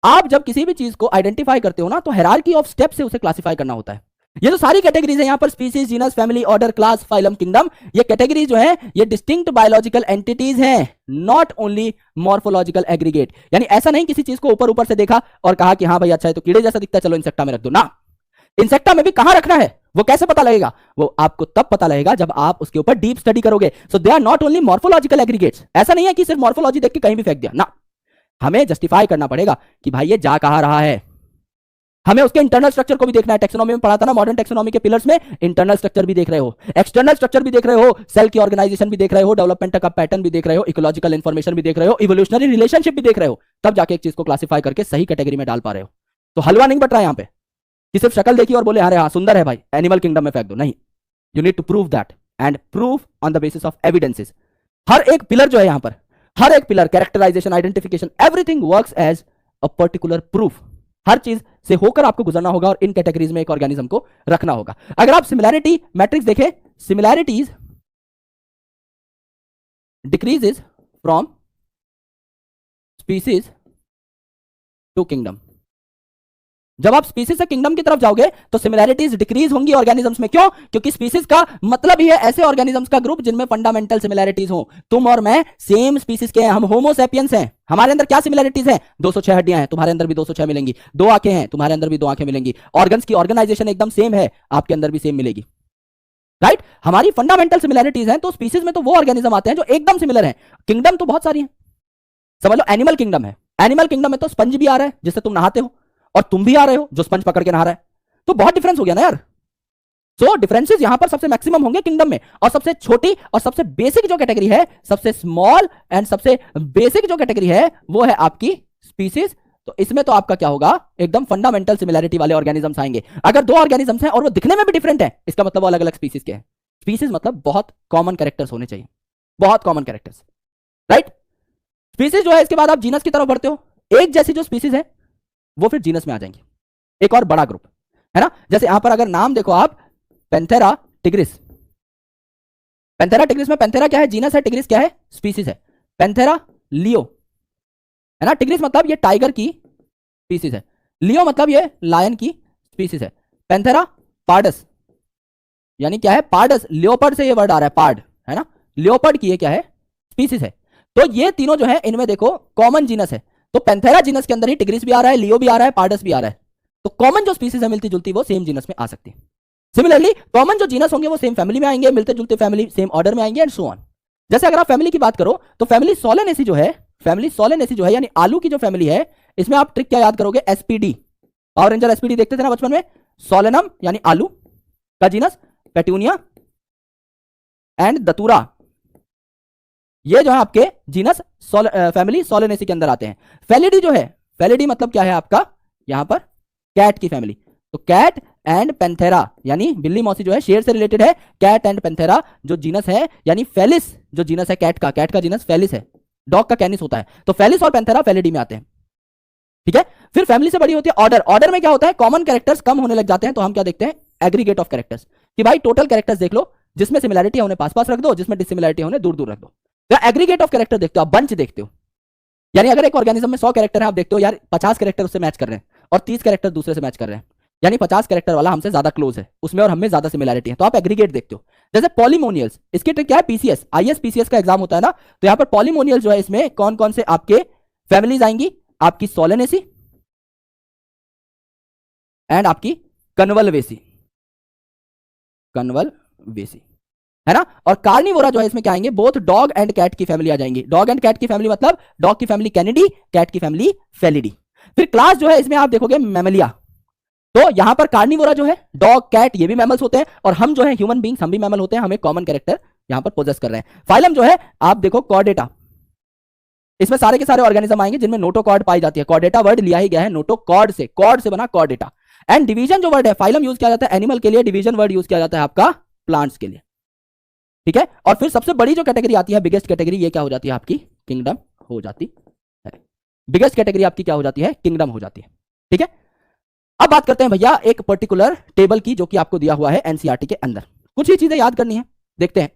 आप जब किसी भी चीज को आइडेंटिफाई करते हो ना, तो हायरार्की ऑफ स्टेप से उसे क्लासिफाई करना होता है। ये जो सारी कैटेगरीज है यहाँ पर, species, genus, family, order, class, phylum, kingdom, ये कैटेगरीज जो है ये डिस्टिंक्ट बायोलॉजिकल एंटिटीज हैं, नॉट ओनली मॉर्फोलॉजिकल एग्रीगेट। यानी ऐसा नहीं किसी चीज को ऊपर ऊपर से देखा और कहा कि हाँ भाई अच्छा है, तो कीड़े जैसा दिखता है, चलो इंसेक्टा में रख दो ना। इंसेक्टा में भी कहां रखना है वो कैसे पता लगेगा? वो आपको तब पता लगेगा जब आप उसके ऊपर डीप स्टडी करोगे। So they are not only morphological aggregates. ऐसा नहीं है कि सिर्फ मॉर्फोलॉजी देख के कहीं भी फेंक दिया ना, हमें जस्टिफाई करना पड़ेगा कि भाई ये जा कहां रहा है। हमें उसके इंटरनल स्ट्रक्चर को भी देखना है। टेक्सोनॉमी में पढ़ा था ना, मॉडर्न टेक्सोनॉमी के पिलर्स में इंटरनल स्ट्रक्चर भी देख रहे हो, एक्सटर्नल स्ट्रक्चर भी देख रहे हो, सेल की ऑर्गेनाइजेशन भी देख रहे हो, डेवलपमेंट का पैटर्न भी देख रहे हो, इकोलॉजिकल इंफॉर्मेशन भी देख रहे हो, इवोल्यूशनरी रिलेशनशिप भी देख रहे हो, तब जाके एक चीज को क्लासिफाई करके सही कैटेगरी में डाल पा रहे हो। तो हलवा नहीं बट रहा है यहाँ पे कि सिर्फ शक्ल देखी और बोले अरे हाँ सुंदर है भाई एनिमल किंगडम में फेंक दो, नहीं। You need to prove that and prove on the basis of evidences. हर एक पिलर जो है यहां पर, हर एक pillar, characterisation, identification, everything works as a particular proof. हर चीज से होकर आपको गुजरना होगा और इन कैटेगरीज में एक ऑर्गेनिज्म को रखना होगा। अगर आप सिमिलैरिटी मैट्रिक्स देखें, similarities decreases from species to kingdom. जब आप स्पीसीज से किंगडम की तरफ जाओगे तो सिमिलैरिटीज डिक्रीज होंगी ऑर्गेनिजम्स में। क्यों? क्योंकि स्पीसीज का मतलब ही है ऐसे ऑर्गेनिजम्स का ग्रुप जिनमें फंडामेंटल सिमिलैरिटीज हो। तुम और मैं सेम स्पीसीज के हैं, हम होमो सैपियंस हैं। हमारे अंदर क्या सिमिलैरिटीज हैं? 206 हड्डियां हैं, तुम्हारे अंदर भी 206 मिलेंगी। 2 आंखें हैं, तुम्हारे अंदर भी 2 आंखें मिलेंगी। ऑर्गन्स की ऑर्गेनाइजेशन एकदम सेम है, आपके अंदर भी सेम मिलेगी। राइट? हमारी फंडामेंटल सिमिलैरिटीज हैं। तो स्पीसीज में तो वो ऑर्गेनिज्म आते हैं जो एकदम सिमिलर है। किंगडम तो बहुत सारी है, समझ लो एनिमल किंगडम है। एनिमल किंगडम में तो स्पंज भी आ रहा है जिससे तुम नहाते हो, और तुम भी आ रहे हो जो स्पंज पकड़ के नहा रहा है। तो बहुत डिफरेंस हो गया ना यार। सो डिफरेंसेस यहां पर सबसे मैक्सिमम होंगे किंगडम में। और सबसे छोटी और सबसे बेसिक जो कैटेगरी है, सबसे स्मॉल एंड सबसे बेसिक जो कैटेगरी है वो है आपकी स्पीसीज। तो इसमें तो आपका क्या होगा, एकदम फंडामेंटल सिमिलैरिटी वाले ऑर्गेनिजम्स आएंगे। अगर 2 ऑर्गेनिजम्स हैं और वो दिखने में भी डिफरेंट है, इसका मतलब वो अलग अलग स्पीसीज के हैं। स्पीसीज मतलब बहुत कॉमन कैरेक्टर्स होने चाहिए, बहुत कॉमन कैरेक्टर्स। राइट? स्पीसीज जो है, इसके बाद आप जीनस की तरफ बढ़ते हो। एक जैसी जो स्पीसीज है वो फिर जीनस में आ जाएंगे, एक और बड़ा ग्रुप है ना। जैसे यहां पर अगर नाम देखो आप, पैंथेरा टिग्रिस। पैंथेरा टिग्रिस में पैंथेरा क्या है? जीनस है, टिग्रिस क्या है? स्पीसीज है। पैंथेरा लियो है ना। टिग्रिस मतलब ये टाइगर की स्पीसीज है, लियो मतलब ये लायन की स्पीसीज है। पैंथेरा पार्डस यानी क्या है? पार्डस, लियोपर्ड से ये वर्ड आ रहा है, पार्ड है ना। लियोपर्ड की ये क्या है? स्पीसीज है। तो ये तीनों जो है इनमें देखो कॉमन जीनस है। तो पैंथेरा जीनस के अंदर ही टिग्रिस भी आ रहा है, लियो भी आ रहा है, पार्डस भी आ रहा है। तो कॉमन जो स्पीसीज है मिलती जुलती, वो सेम जीनस में आ सकती है। सिमिलरली कॉमन जो जीनस होंगे वो सेम फैमिली में आएंगे, मिलते जुलते फैमिली सेम ऑर्डर में आएंगे एंड सो ऑन। जैसे अगर आप फैमिली की बात करो तो फैमिली सोलेनेसी जो है, फैमिली सोलेनेसी जो है यानी आलू की जो फैमिली है, इसमें आप ट्रिक क्या याद करोगे? एसपीडी, पावर रेंजर एसपीडी देखते थे ना बचपन में। सोलेनम यानी आलू का जीनस, पेट्यूनिया एंड दतूरा, ये जो है आपके जीनस फैमिली सोलेनेसी के अंदर आते हैं। फेलिडी जो है, फेलिडी मतलब क्या है आपका यहां पर? कैट की फैमिली। तो कैट एंड पैंथेरा यानी बिल्ली मौसी जो है शेर से रिलेटेड है। कैट एंड पैंथेरा जो जीनस है, यानी फेलिस जो जीनस है कैट का जीनस फेलिस है, डॉग का कैनिस होता है। तो फेलिस और पैंथेरा फेलिडी में आते हैं। ठीक है? फिर फैमिली से बड़ी होती है ऑर्डर। ऑर्डर में क्या होता है? कॉमन कैरेक्टर्स कम होने लग जाते हैं, तो हम क्या देखते हैं? एग्रीगेट ऑफ कैरेक्टर्स, कि भाई टोटल कैरेक्टर्स देख लो, जिसमें सिमिलैरिटी है उन्हें पास पास रख दो, जिसमें डिसिमिलैरिटी है उन्हें दूर दूर रख दो। एग्रीगेट ऑफ कैरेक्टर देखते हो आप, बंच देखते हो। यानी अगर एक ऑर्गेनिज्म में 100 कैरेक्टर है, आप देखते हो यार 50 कैरेक्टर उससे मैच कर रहे हैं और 30 कैरेक्टर दूसरे से मैच कर रहे हैं, यानी 50 कैरेक्टर वाला हमसे ज्यादा क्लोज है, उसमें और हमें ज्यादा सिमिलैरिटी है, तो आप एग्रीगेट देखते हो। जैसे पॉलीमोनियल्स, इसकी ट्रिक क्या है? पीसीएस, आईएएस पीसीएस का एग्जाम होता है ना, तो यहां पर पॉलीमोनियल जो है इसमें कौन कौन से आपके फैमिलीज आएंगी? आपकी सोलेनेसी एंड आपकी कन्वलवेसी, कन्वलवेसी है ना। और कार्निवोरा जो है इसमें क्या आएंगे? बोथ डॉग एंड कैट की फैमिली आ जाएंगी। डॉग एंड कैट की फैमिली मतलब डॉग की फैमिली कैनिडी, कैट की फैमिली फेलिडी। फिर क्लास जो है इसमें आप देखोगे मैमलिया। तो यहां पर कार्निवोरा जो है, डॉग कैट ये भी मैमल्स होते हैं, और हम जो है ह्यूमन बींग्स हम भी मैमल होते हैं, हमें कॉमन कैरेक्टर यहां पर पोजेस कर रहे हैं। फाइलम जो है आप देखो कॉर्डेटा, इसमें सारे के सारे ऑर्गेनिज्म आएंगे जिनमें नोटोकॉर्ड पाई जाती है। कॉर्डेटा वर्ड लिया ही गया है नोटोकॉर्ड से, कॉर्ड से बना कॉर्डेटा। एंड डिवीजन जो वर्ड है, फाइलम यूज किया जाता है एनिमल के लिए, डिवीजन वर्ड यूज किया जाता है आपका प्लांट्स के लिए। ठीक है? और फिर सबसे बड़ी जो कैटेगरी आती है, बिगेस्ट कैटेगरी, ये क्या हो जाती है आपकी? किंगडम हो जाती है। बिगेस्ट कैटेगरी आपकी क्या हो जाती है? किंगडम हो जाती है। ठीक है? अब बात करते हैं भैया एक पर्टिकुलर टेबल की जो कि आपको दिया हुआ है एनसीईआरटी के अंदर। कुछ ही चीजें याद करनी है, देखते हैं।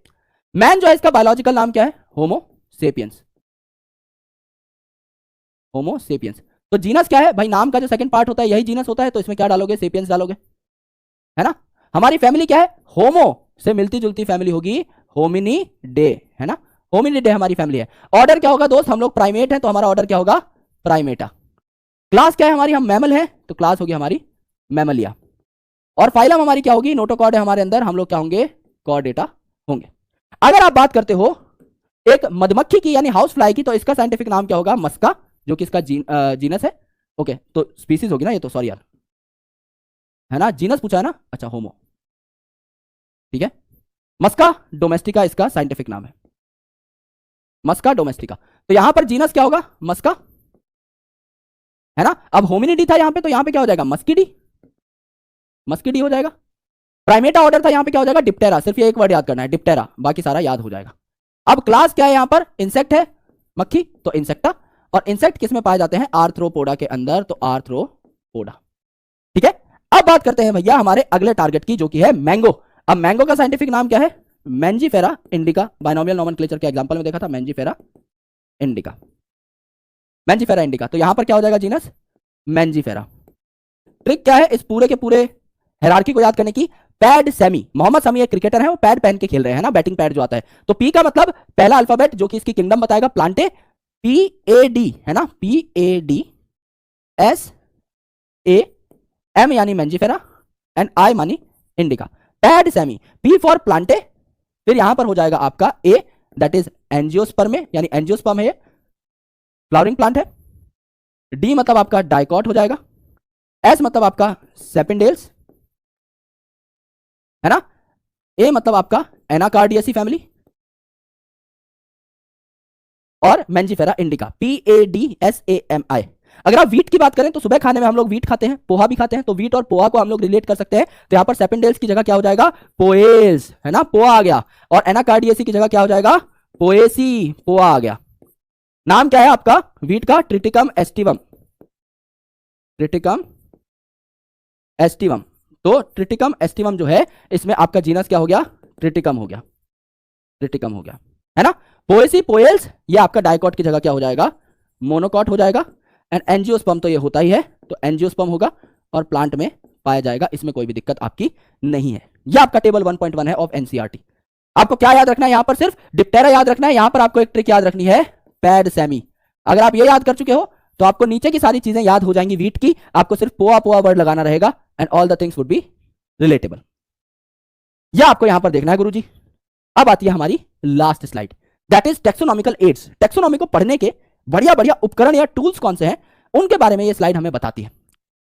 मैन जो है इसका बायोलॉजिकल नाम क्या है? होमो सेपियंस, होमो सेपियंस। तो जीनस क्या है भाई? नाम का जो सेकंड पार्ट होता है यही जीनस होता है, तो इसमें क्या डालोगे? सेपियंस डालोगे, है ना। हमारी फैमिली क्या है? होमो से मिलती जुलती फैमिली होगी, होमिनिडे, है ना। होमिनिडे हमारी फैमिली है। ऑर्डर क्या होगा दोस्त? हम लोग प्राइमेट हैं, तो हमारा ऑर्डर क्या होगा? प्राइमेटा। क्लास क्या है हमारी? हम मैमल हैं, तो क्लास होगी हमारी मैमलिया। और फाइलम हमारी क्या होगी? नोटोकॉर्ड है हमारे अंदर, हम लोग क्या होंगे? कॉर्डेटा होंगे। अगर आप बात करते हो एक मधुमक्खी की यानी हाउस फ्लाई की, तो इसका साइंटिफिक नाम क्या होगा? मस्का, जो कि इसका जीनस है। ओके, तो स्पीसीज होगी ना ये तो, सॉरी यार, है ना, जीनस पूछा है ना, अच्छा होमो, ठीक है। मस्का डोमेस्टिका इसका साइंटिफिक नाम है, मस्का डोमेस्टिका। तो यहां पर जीनस क्या होगा, मस्का, है ना। अब होमिनिडी था यहां पे, तो यहां पे क्या हो जाएगा, मस्कीडी, मस्कीडी हो जाएगा। प्राइमेटा ऑर्डर था, यहां पे क्या हो जाएगा, डिप्टेरा, सिर्फ ये एक वर्ड याद करना है डिप्टेरा, बाकी सारा याद हो जाएगा। अब क्लास क्या है यहां पर, इंसेक्ट है, मक्खी, तो इंसेक्टा। और इंसेक्ट किस में पाए जाते हैं, आर्थ्रोपोडा के अंदर, तो आर्थ्रोपोडा, ठीक है। अब बात करते हैं भैया हमारे अगले टारगेट की, जो कि है मैंगो। अब मैंगो का साइंटिफिक नाम क्या है, मैंजीफेरा इंडिका, बाइनोमियल नोमेनक्लेचर के एग्जांपल में देखा था, मैंजीफेरा इंडिका, मैंजीफेरा इंडिका। तो यहां पर क्या हो जाएगा, जीनस मैंजीफेरा। ट्रिक क्या है इस पूरे के पूरे हायरार्की को याद करने की, पैड सेमी, मोहम्मद शमी एक क्रिकेटर है, वो पैड पहन के खेल रहे हैं ना, बैटिंग पैड जो आता है। तो पी का मतलब पहला अल्फाबेट जो कि इसकी किंगडम बताएगा, प्लांटे, पी ए डी, है ना, P A D, S A M यानी मैंजीफेरा, एंड आई मानी इंडिका, पैड सेमी, पी फॉर प्लांटे। फिर यहां पर हो जाएगा आपका ए, दैट इज एंजियोस्पर्म, यानी एंजियोस्पर्म है, फ्लावरिंग प्लांट है। डी मतलब आपका डाइकॉट हो जाएगा, एस मतलब आपका सेपिंडेल्स, है ना, ए मतलब आपका एनाकार्डियसी फैमिली, और Mangifera indica, P A D S A M I. अगर आप वीट की बात करें तो सुबह खाने में हम लोग वीट खाते हैं, पोहा भी खाते हैं, तो वीट और पोहा को हम लोग रिलेट कर सकते हैं। तो यहां पर सेपिंडेल्स की जगह क्या हो जाएगा, पोएस, है ना, पोहा आ गया। और एनाकार्डियसी की जगह क्या हो जाएगा, पोएसी, पोहा आ गया। नाम क्या है आपका वीट का, ट्रिटिकम एस्टिवम, ट्रिटिकम एस्टिवम। तो ट्रिटिकम एस्टिवम जो है, इसमें आपका जीनस क्या हो गया, ट्रिटिकम हो गया, ट्रिटिकम हो गया, है ना। पोएसी, पोएल्स, ये आपका डाइकॉट की जगह क्या हो जाएगा, मोनोकॉट हो जाएगा। एंड एंजियोस्पर्म तो ये होता ही है, तो एंजियोस्पर्म होगा और प्लांट में पाया जाएगा, इसमें कोई भी दिक्कत आपकी नहीं है। ये आपका टेबल 1.1 है ऑफ एनसीईआरटी। आपको क्या याद रखना है, यहां पर सिर्फ डिप्टेरा याद रखना है। यहां पर आपको एक ट्रिक याद रखनी है, पैड सेमी। अगर आप ये याद कर चुके हो तो आपको नीचे की सारी चीजें याद हो जाएंगी वीट की, आपको सिर्फ पोआ पोआ वर्ड लगाना रहेगा, and all the things would be relatable. यह आपको यहां पर देखना है गुरुजी। अब आती है हमारी last slide, that is taxonomical aids. Taxonomy को पढ़ने के बढ़िया बढ़िया उपकरण या टूल्स कौन से हैं, उनके बारे में ये स्लाइड हमें बताती है।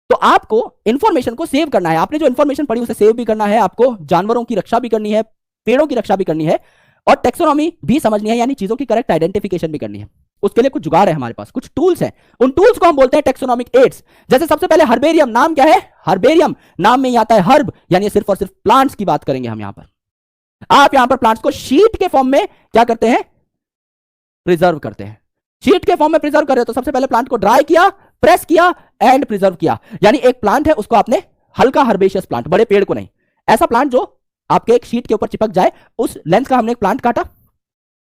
तो आपको इंफॉर्मेशन को सेव करना है, आपने जो इंफॉर्मेशन पढ़ी उसे सेव भी करना है, आपको जानवरों की रक्षा भी करनी है, पेड़ों की रक्षा भी करनी है, और टेक्सोनॉमी भी समझनी है, यानी चीजों की करेक्ट आइडेंटिफिकेशन भी करनी है। उसके लिए कुछ जुगाड़ है हमारे पास, कुछ टूल्स हैं, उन टूल्स को हम बोलते हैं टेक्सोनॉमिक एड्स। जैसे सबसे पहले हर्बेरियम, नाम क्या है, हर्बेरियम, नाम में ही आता है हर्ब, यानी सिर्फ और सिर्फ प्लांट्स की बात करेंगे हम यहां पर। आप यहां पर प्लांट्स को शीट के फॉर्म में क्या करते हैं, प्रिजर्व करते हैं। शीट के फॉर्म में प्रिजर्व कर रहे हो तो सबसे पहले प्लांट को ड्राई किया, प्रेस किया एंड प्रिजर्व किया। यानी एक प्लांट है उसको आपने हल्का हर्बेशियस प्लांट, बड़े पेड़ को नहीं, ऐसा प्लांट जो आपके एक शीट के ऊपर चिपक जाए, उस लेंथ का हमने एक प्लांट काटा,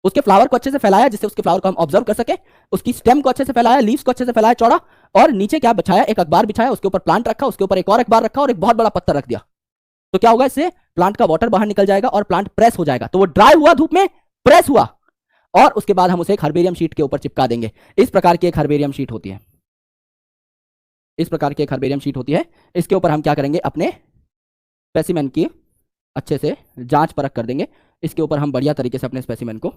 उसके फ्लावर को अच्छे से फैलाया जिससे उसके फ्लावर को हम ऑब्जर्व कर सके, उसकी स्टेम को अच्छे से फैलाया, लीव्स को अच्छे से फैलाया चौड़ा, और नीचे क्या बिछाया, एक अखबार बिछाया, उसके ऊपर प्लांट रखा, उसके ऊपर एक और अखबार रखा और एक बहुत बड़ा पत्थर रख दिया। तो क्या होगा, इससे प्लांट का वाटर बाहर निकल जाएगा और प्लांट प्रेस हो जाएगा। तो वो ड्राई हुआ, धूप में प्रेस हुआ, और उसके बाद हम उसे एक हर्बेरियम शीट के ऊपर चिपका देंगे। इस प्रकार की एक हर्बेरियम शीट होती है, इस प्रकार की एक हर्बेरियम शीट होती है। इसके ऊपर हम क्या करेंगे, अपने स्पेसिमेन की अच्छे से जांच परख कर देंगे, इसके ऊपर हम बढ़िया तरीके से अपने स्पेसिमेन को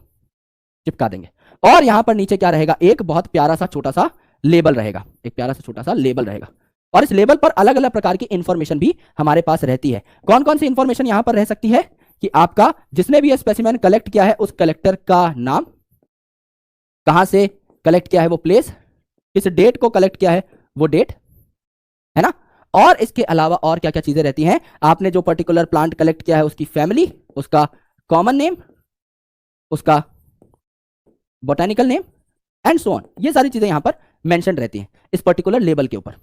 चिपका देंगे। और यहां पर नीचे क्या रहेगा, एक बहुत प्यारा सा छोटा सा लेबल रहेगा, एक प्यारा सा छोटा सा लेबल रहेगा, और इस लेबल पर अलग अलग प्रकार की इंफॉर्मेशन भी हमारे पास रहती है। कौन कौन सी इंफॉर्मेशन यहां पर रह सकती है, कि आपका जिसने भी ये स्पेसिमेन कलेक्ट किया है उस कलेक्टर का नाम, कहां से कलेक्ट किया है वो प्लेस, किस डेट को कलेक्ट किया है वो डेट, है ना। और इसके अलावा और क्या क्या चीजें रहती हैं, आपने जो पर्टिकुलर प्लांट कलेक्ट किया है उसकी फैमिली, उसका कॉमन नेम, उसका botanical name and so on, ये सारी चीजें यहां पर मेंशन रहती हैं इस पर्टिकुलर लेबल के ऊपर।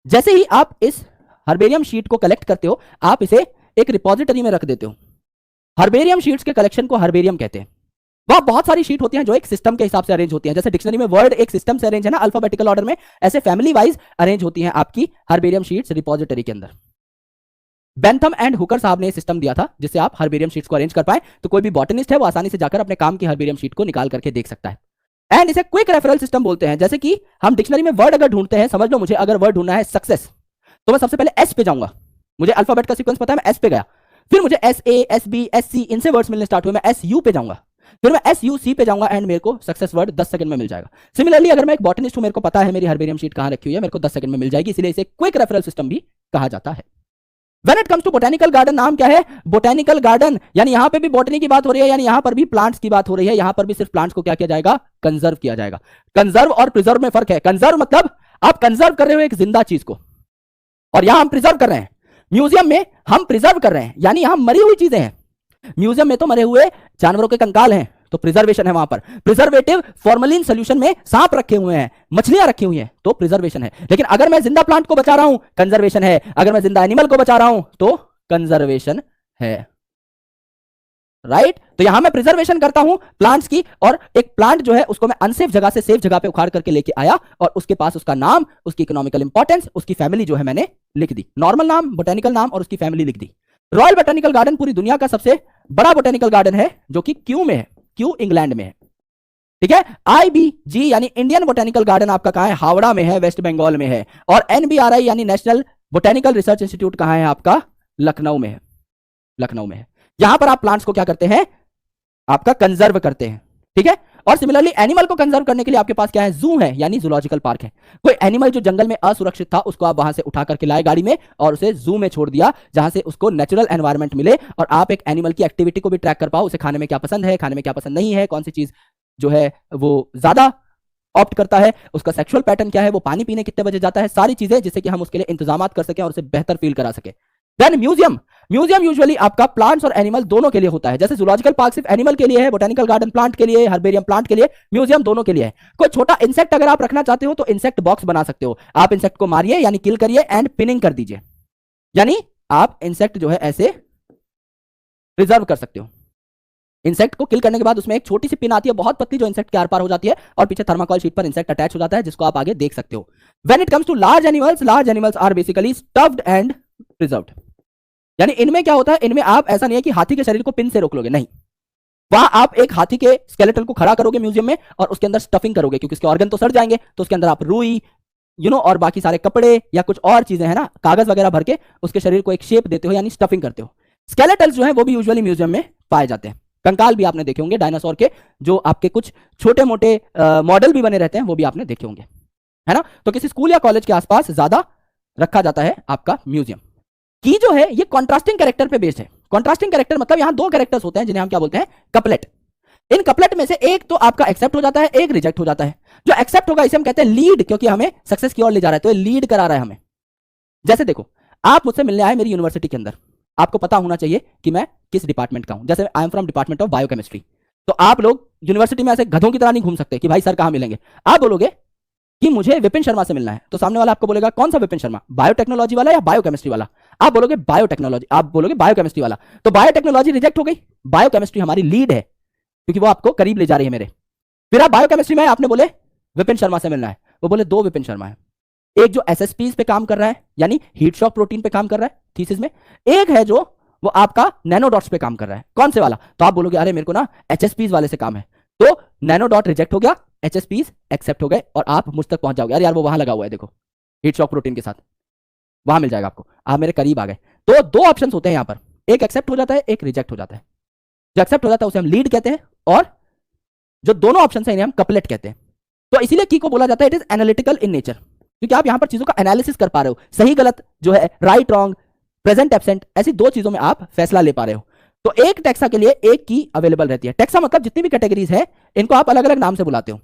जैसे ही आप इस हर्बेरियम शीट को कलेक्ट करते हो, आप इसे एक रिपोजिटरी में रख देते हो। हर्बेरियम शीट्स के कलेक्शन को हर्बेरियम कहते हैं। वह बहुत सारी शीट होती हैं जो एक सिस्टम के हिसाब से अरेंज होती हैं, जैसे डिक्शनरी में वर्ड एक सिस्टम से अरेंज है ना, अल्फाबेटिकल ऑर्डर में, ऐसे फैमिली वाइज अरेंज होती हैं आपकी हर्बेरियम शीट्स रिपोजिटरी के अंदर। बेंथम एंड हुकर साहब ने सिस्टम दिया था जिससे आप हर्बेरियम शीट्स को अरेंज कर पाए, तो कोई भी बॉटनिस्ट है वो आसानी से जाकर अपने काम की हर्बेरियम शीट को निकाल करके देख सकता है। एंड इसे क्विक रेफरल सिस्टम बोलते हैं। जैसे कि हम डिक्शनरी में वर्ड अगर ढूंढते हैं, समझ लो मुझे अगर वर्ड ढूंढना है सक्सेस, तो मैं सबसे पहले एस पे जाऊंगा, मुझे अल्फाबेट का सीक्वेंस पता है, मैं एस पे गया, फिर मुझे S A, S B, S C, इनसे वर्ड्स मिलने स्टार्ट हुए, मैं एस यू पे जाऊंगा, फिर मैं एस यू सी पे जाऊंगा, एंड मेरे को सक्सेस वर्ड 10 सेकंड में मिल जाएगा। सिमिलरली अगर मैं एक बॉटनिस्ट हूं, मेरे को पता है मेरी हर्बेरियम शीट कहां रखी हुई है, मेरे को 10 सेकंड में मिल जाएगी, इसलिए इसे क्विक रेफरल सिस्टम भी कहा जाता है। When it comes to botanical garden, नाम क्या है? Botanical garden, यानी यहां पे भी बॉटनी की बात हो रही है, यानी यहां पर भी प्लांट्स की बात हो रही है, यहां पर भी सिर्फ प्लांट्स को क्या किया जाएगा? कंजर्व किया जाएगा। कंजर्व और प्रिजर्व में फर्क है। कंजर्व मतलब आप कंजर्व कर रहे हो एक जिंदा चीज को, और यहां हम प्रिजर्व कर रहे हैं। म्यूजियम में हम प्रिजर्व कर रहे हैं, यानी यहां मरी हुई चीजें हैं। म्यूजियम में तो मरे हुए जानवरों के कंकाल हैं, तो प्रिजर्वेशन है वहां पर। प्रिजर्वेटिव फॉर्मलिन सॉल्यूशन में सांप रखे हुए हैं, मछलियां रखी हुई हैं, तो प्रिजर्वेशन है। लेकिन अगर मैं जिंदा प्लांट को बचा रहा हूं, कंजर्वेशन है। अगर मैं जिंदा एनिमल को बचा रहा हूं, तो कंजर्वेशन है। राइट? तो यहां मैं प्रिजर्वेशन करता हूं प्लांट्स की, और एक प्लांट जो है उसको मैं अनसेफ जगह से सेफ जगह पे उखाड़ करके लेके आया, और उसके पास उसका नाम, उसकी इकोनॉमिकल इंपॉर्टेंस, उसकी फैमिली जो है मैंने लिख दी। नॉर्मल नाम, बोटेनिकल नाम और उसकी फैमिली लिख दी। रॉयल बोटेनिकल गार्डन पूरी दुनिया का सबसे बड़ा बोटेनिकल गार्डन है, जो कि क्यू में है, क्यू इंग्लैंड में है। ठीक है? IBG यानी इंडियन बोटेनिकल गार्डन आपका कहां है? हावड़ा में है, वेस्ट बंगाल में है। और NBRI यानी नेशनल बोटेनिकल रिसर्च इंस्टीट्यूट कहां है आपका? लखनऊ में है। लखनऊ में है। यहां पर आप प्लांट्स को क्या करते हैं? आपका कंजर्व करते हैं। ठीक है? और सिमिलरली एनिमल को कंजर्व करने के लिए आपके पास क्या है? जू है, यानी जूलॉजिकल पार्क है। कोई एनिमल जो जंगल में असुरक्षित था, उसको आप वहां से उठा करके लाए गाड़ी में और उसे जू में छोड़ दिया, जहां से उसको नेचुरल एनवायरनमेंट मिले और आप एक एनिमल की एक्टिविटी को भी ट्रैक कर पाओ। उसे खाने में क्या पसंद है, खाने में क्या पसंद नहीं है, कौन सी चीज जो है वो ज्यादा ऑप्ट करता है, उसका सेक्सुअल पैटर्न क्या है, वो पानी पीने कितने बजे जाता है, सारी चीजें जिससे कि हम उसके लिए इंतजाम कर सकें और उसे बेहतर फील करा सके। Then museum. म्यूजियम यूजुअली आपका प्लांट्स और एनिमल दोनों के लिए होता है। जैसे जूलॉजिकल पार्क सिर्फ एनिमल के लिए है, बोटेनिकल गार्डन प्लांट के लिए, हर्बेरियम प्लांट के लिए, म्यूजियम दोनों के लिए है। कोई छोटा इंसेक्ट अगर आप रखना चाहते हो तो इंसेक्ट बॉक्स बना सकते हो। आप इंसेक्ट को मारिए, यानी किल करिए एंड पिनिंग कर दीजिए, यानी आप इंसेक्ट जो है ऐसे प्रिजर्व कर सकते हो। इंसेक्ट को किल करने के बाद उसमें एक छोटी सी पिन आती है, बहुत पतली, जो इंसेक्ट के आर पार हो जाती है और पीछे थर्माकोल शीट पर इंसेक्ट अटैच हो जाता है, जिसको आप आगे देख सकते हो। When it comes to large animals are basically stuffed and preserved. यानी इनमें क्या होता है? इनमें आप ऐसा नहीं है कि हाथी के शरीर को पिन से रोक लोगे, नहीं। वहां आप एक हाथी के स्केलेटन को खड़ा करोगे म्यूजियम में और उसके अंदर स्टफिंग करोगे, क्योंकि उसके ऑर्गन तो सड़ जाएंगे, तो उसके अंदर आप रुई और बाकी सारे कपड़े या कुछ और चीजें है ना, कागज वगैरह भर के उसके शरीर को एक शेप देते हो, यानी स्टफिंग करते हो। स्केलेटल्स जो है वो भी यूजुअली म्यूजियम में पाए जाते हैं। कंकाल भी आपने देखे होंगे डायनासोर के, जो आपके कुछ छोटे मोटे मॉडल भी बने रहते हैं, वो भी आपने देखे होंगे, है ना। तो किसी स्कूल या कॉलेज के आसपास ज्यादा रखा जाता है आपका म्यूजियम। की जो है ये कॉन्ट्रास्टिंग कैरेक्टर पे बेस्ड है। कॉन्ट्रास्टिंग कैरेक्टर मतलब यहां दो कैरेक्टर्स होते हैं जिन्हें हम क्या बोलते हैं? कपलेट। इन कपलेट में से एक तो आपका एक्सेप्ट हो जाता है, एक रिजेक्ट हो जाता है। जो एक्सेप्ट होगा इसे हम कहते हैं लीड, क्योंकि हमें सक्सेस की ओर ले जा रहा है, तो ये लीड करा रहा है हमें। जैसे देखो, आप मुझसे मिलने आए मेरी यूनिवर्सिटी के अंदर, आपको पता होना चाहिए कि मैं किस डिपार्टमेंट का हूं। जैसे I am from department of biochemistry, तो आप लोग यूनिवर्सिटी में ऐसे गधों की तरह नहीं घूम सकते कि भाई सर कहां मिलेंगे। आप बोलोगे कि मुझे विपिन शर्मा से मिलना है, तो सामने वाला आपको बोलेगा कौन सा विपिन शर्मा, बायोटेक्नोलॉजी वाला या बायोकेमिस्ट्री वाला? आप बोलोगे बायोटेक्नोलॉजी, आप बोलोगे बायोकेमिस्ट्री वाला, तो बायोटेक्नोलॉजी रिजेक्ट हो गई। बायोकेमिस्ट्री हमारी लीड है, क्योंकि वो आपको करीब ले जा रही है मेरे। फिर आप बायोकेमिस्ट्री में आपने बोले विपिन शर्मा से मिलना है, वो बोले दो विपिन शर्मा है, एक जो एसएसपीज पे काम कर रहा है, यानी हीट शॉक प्रोटीन पे काम कर रहा है थीसिस में, एक है जो वो आपका नैनो डॉट्स पे काम कर रहा है। कौन से वाला? तो आप बोलोगे अरे मेरे को ना एचएसपीज वाले से काम है, तो नैनो डॉट रिजेक्ट हो गया, एचएसपीज एक्सेप्ट हो गए, और आप मुझ तक पहुंच जाओगे। अरे यार वो वहां लगा हुआ है, देखो हीट शॉक प्रोटीन के साथ, वहां मिल जाएगा आपको, आप मेरे करीब आ गए। तो दो ऑप्शंस होते हैं यहां पर, एक एक्सेप्ट हो जाता है, एक रिजेक्ट हो जाता है। जो एक्सेप्ट हो जाता है उसे हम लीड कहते हैं, और जो दोनों ऑप्शन है इन्हें हम कपलेट कहते हैं। तो इसीलिए की को बोला जाता है it is analytical in nature, क्योंकि आप यहां पर चीजों का एनालिसिस कर पा रहे हो, सही गलत जो है, राइट रॉन्ग, प्रेजेंट एब्सेंट, ऐसी दो चीजों में आप फैसला ले पा रहे हो। तो एक टेक्सा के लिए एक की अवेलेबल रहती है। टेक्सा मतलब जितनी भी कैटेगरीज है इनको आप अलग अलग नाम से बुलाते हो।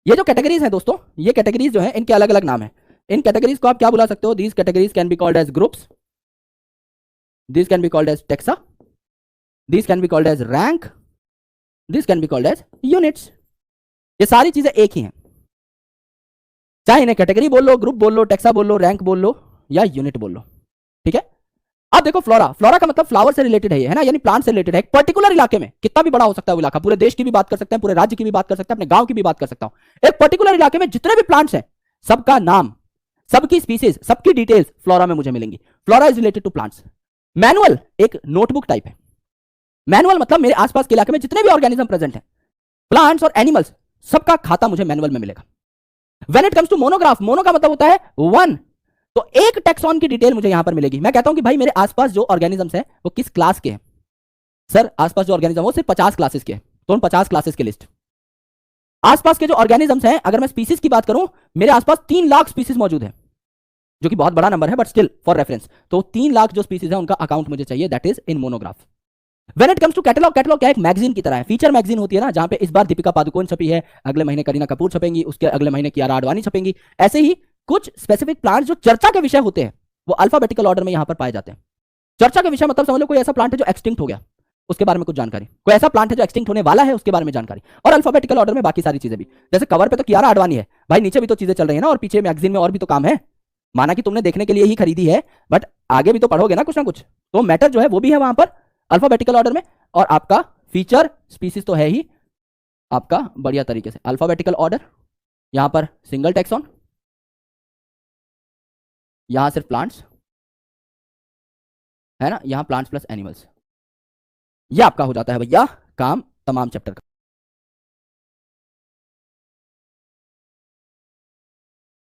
ये जो कैटेगरीज है दोस्तों, ये कैटेगरीज जो है इनके अलग अलग नाम है। इन कैटेगरीज को आप क्या बुला सकते हो? These categories can be called as groups, these can be called as taxa, these can be called as rank, these can be called as units. ये सारी चीजें एक ही हैं, चाहे इन्हें कैटेगरी बोल लो, ग्रुप बोल लो, टेक्सा बोल लो, रैंक बोल लो या यूनिट बोल लो। ठीक है? अब देखो फ्लोरा, फ्लोरा का मतलब फ्लावर से रिलेटेड है ये, है ना, यानी प्लांट से रिलेटेड है। एक पर्टिकुलर इलाके में, कितना भी बड़ा हो सकता है वो इलाका, पूरे देश की भी बात कर सकते हैं, पूरे राज्य की भी बात कर सकते हैं, अपने गांव की भी बात कर सकता हूं। एक पर्टिकुलर इलाके में जितने भी प्लांट्स हैं, सबका नाम, सबकी स्पीसीज, सबकी डिटेल्स फ्लोरा में मुझे मिलेंगी। Flora is related to plants. Manual एक नोटबुक टाइप है। मैनुअल मतलब मेरे आसपास के इलाके में जितने भी ऑर्गेनिज्म प्रेजेंट हैं, प्लांट्स और एनिमल्स, सबका खाता मुझे मैनुअल में मिलेगा। When it comes to monograph, mono का मतलब होता है वन, तो एक टेक्सॉन की डिटेल मुझे यहां पर मिलेगी। मैं कहता हूं कि भाई मेरे आसपास जो ऑर्गेनिजम्स हैं वो किस क्लास के हैं? सर आसपास जो ऑर्गेनिज्म वो सिर्फ 50 क्लासेस के हैं, तो उन 50 क्लासेस की लिस्ट। आसपास के जो ऑर्गेनिजम्स हैं, अगर मैं स्पीसीज की बात करूं, मेरे आसपास 3 लाख स्पीसीज मौजूद है। जो कि बहुत बड़ा नंबर है, बट स्टिल फॉर रेफरेंस। तो 3 लाख जो स्पीसीज है उनका अकाउंट मुझे चाहिए, that is in monograph. When it comes to catalogue, catalogue क्या है, एक मैगजीन की तरह है, फीचर मैगजीन होती है ना, जहां पे इस बार दीपिका पादुकोण छपी है, अगले महीने करीना कपूर छपेंगी, उसके अगले महीने कियारा आडवाणी छपेंगी। ऐसे ही कुछ स्पेसिफिक प्लांट जो चर्चा के विषय होते हैं वो अल्फाबेटिकल ऑर्डर में यहां पर पाए जाते हैं। चर्चा के विषय मतलब समझ लो कोई ऐसा प्लांट है जो एक्सटिंक्ट हो गया, उसके बारे में कुछ जानकारी, कोई ऐसा प्लांट है जो एक्सटिंक्ट होने वाला है, उसके बारे में जानकारी, और अल्फाबेटिकल ऑर्डर में बाकी सारी चीजें भी। जैसे कवर पे तो कियारा आडवाणी है, भाई नीचे भी तो चीजें चल रही है ना, और पीछे मैगजीन में और भी तो काम है। माना कि तुमने देखने के लिए ही खरीदी है, बट आगे भी तो पढ़ोगे ना कुछ ना कुछ, तो मैटर जो है वो भी है वहां पर अल्फाबेटिकल ऑर्डर में। और आपका फीचर स्पीसीज तो है ही आपका बढ़िया तरीके से अल्फाबेटिकल ऑर्डर, यहां पर सिंगल टेक्सॉन, यहां सिर्फ प्लांट्स है ना, यहां प्लांट्स प्लस एनिमल्स। ये आपका हो जाता है भैया काम तमाम चैप्टर का।